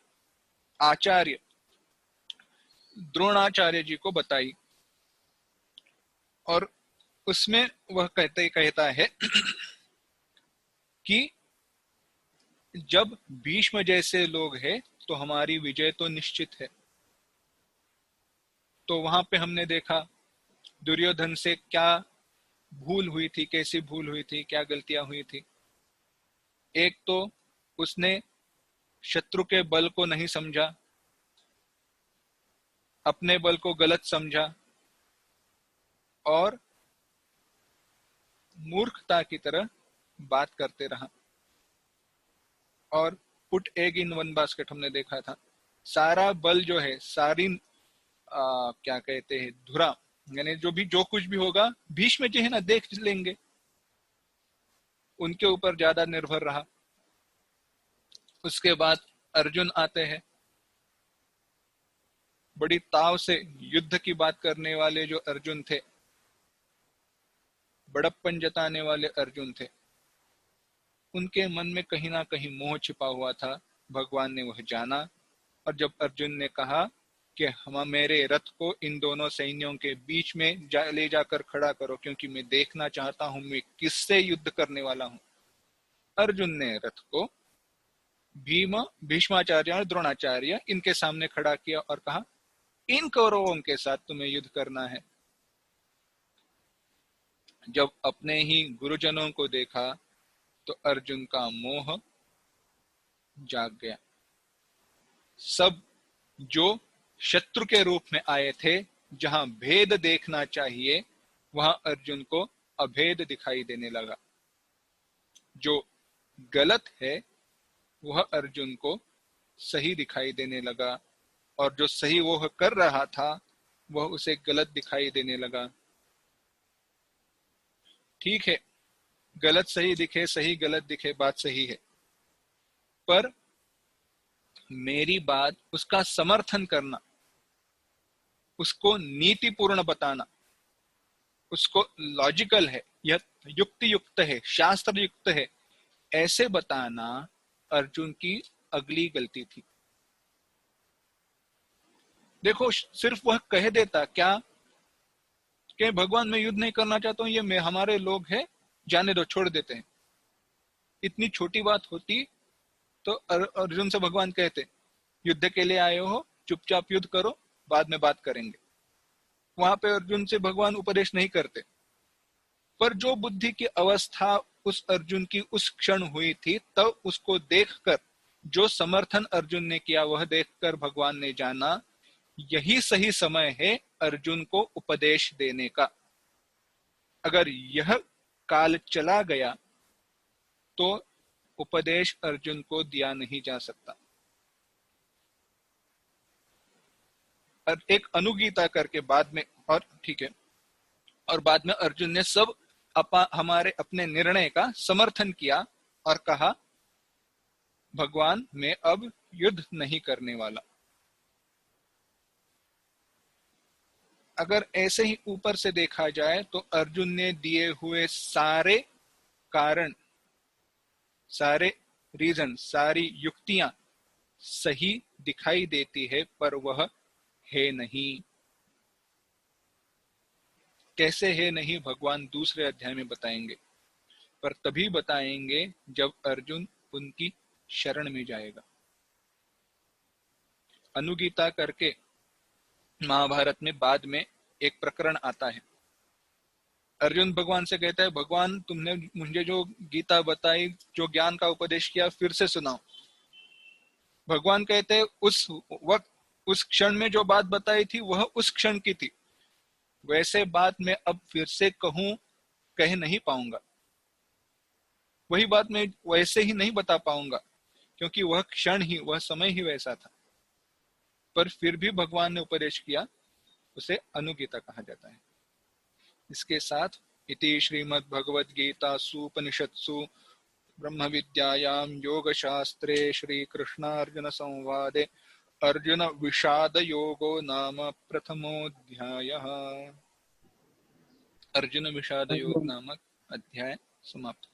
आचार्य द्रोणाचार्य जी को बताई, और उसमें वह कहता है कि जब भीष्म जैसे लोग हैं तो हमारी विजय तो निश्चित है। तो वहां पे हमने देखा दुर्योधन से क्या भूल हुई थी, कैसी भूल हुई थी, क्या गलतियां हुई थी। एक तो उसने शत्रु के बल को नहीं समझा, अपने बल को गलत समझा और मूर्खता की तरह बात करते रहा। और put egg in one basket हमने देखा था। सारा बल जो है, सारी क्या कहते हैं, धुरा, यानी जो कुछ भी होगा भीष्म जी है ना, देख लेंगे, उनके ऊपर ज्यादा निर्भर रहा। उसके बाद अर्जुन आते हैं, बड़ी ताव से युद्ध की बात करने वाले जो अर्जुन थे, बड़प्पन जताने वाले अर्जुन थे, उनके मन में कहीं ना कहीं मोह छिपा हुआ था। भगवान ने वह जाना, और जब अर्जुन ने कहा कि हम मेरे रथ को इन दोनों सैन्यों के बीच में ले जाकर खड़ा करो, क्योंकि मैं देखना चाहता हूं मैं किससे युद्ध करने वाला हूं, अर्जुन ने रथ को भीष्माचार्य और द्रोणाचार्य इनके सामने खड़ा किया और कहा, इन कौरवों के साथ तुम्हें युद्ध करना है। जब अपने ही गुरुजनों को देखा तो अर्जुन का मोह जाग गया। सब जो शत्रु के रूप में आए थे, जहां भेद देखना चाहिए वहां अर्जुन को अभेद दिखाई देने लगा। जो गलत है वह अर्जुन को सही दिखाई देने लगा, और जो सही वह कर रहा था वह उसे गलत दिखाई देने लगा। ठीक है, गलत सही दिखे, सही गलत दिखे, बात सही है, पर मेरी बात उसका समर्थन करना, उसको नीतिपूर्ण बताना, उसको लॉजिकल है, यह युक्ति युक्त है, शास्त्र युक्त है, ऐसे बताना अर्जुन की अगली गलती थी। देखो, सिर्फ वह कह देता क्या कि भगवान मैं युद्ध नहीं करना चाहता हूं, ये हमारे लोग हैं, जाने दो, छोड़ देते हैं, इतनी छोटी बात होती तो अर्जुन से भगवान कहते, युद्ध के लिए आए हो, चुपचाप युद्ध करो, बाद में बात करेंगे। वहां पे अर्जुन से भगवान उपदेश नहीं करते, पर जो बुद्धि की अवस्था उस अर्जुन की उस क्षण हुई थी, तब उसको देखकर, जो समर्थन अर्जुन ने किया वह देखकर भगवान ने जाना यही सही समय है अर्जुन को उपदेश देने का। अगर यह काल चला गया तो उपदेश अर्जुन को दिया नहीं जा सकता। और एक अनुगीता करके बाद में, और ठीक है, और बाद में अर्जुन ने सब हमारे अपने निर्णय का समर्थन किया और कहा, भगवान मैं अब युद्ध नहीं करने वाला। अगर ऐसे ही ऊपर से देखा जाए तो अर्जुन ने दिए हुए सारे कारण, सारे रीजन, सारी युक्तियां सही दिखाई देती है पर वह है नहीं। कैसे है नहीं भगवान दूसरे अध्याय में बताएंगे, पर तभी बताएंगे जब अर्जुन उनकी शरण में जाएगा। अनुगीता करके महाभारत में बाद में एक प्रकरण आता है। अर्जुन भगवान से कहता है, भगवान तुमने मुझे जो गीता बताई, जो ज्ञान का उपदेश किया, फिर से सुनाओ। भगवान कहते हैं, उस वक्त उस क्षण में जो बात बताई थी वह उस क्षण की थी, वैसे बात मैं अब फिर से कहूं कह नहीं पाऊंगा। वही बात मैं वैसे ही नहीं बता पाऊंगा, क्योंकि वह क्षण ही, वह समय ही वैसा था। पर फिर भी भगवान ने उपदेश किया, उसे अनुगीता कहा जाता है। इसके साथ इति श्रीमद् भगवद गीतासु उपनिषत्सु ब्रह्म विद्यायां योग शास्त्रे श्री कृष्णार्जुन संवादे अर्जुन विषाद योगो नाम प्रथमोऽध्यायः। अर्जुन विषाद योग नामक अध्याय समाप्त।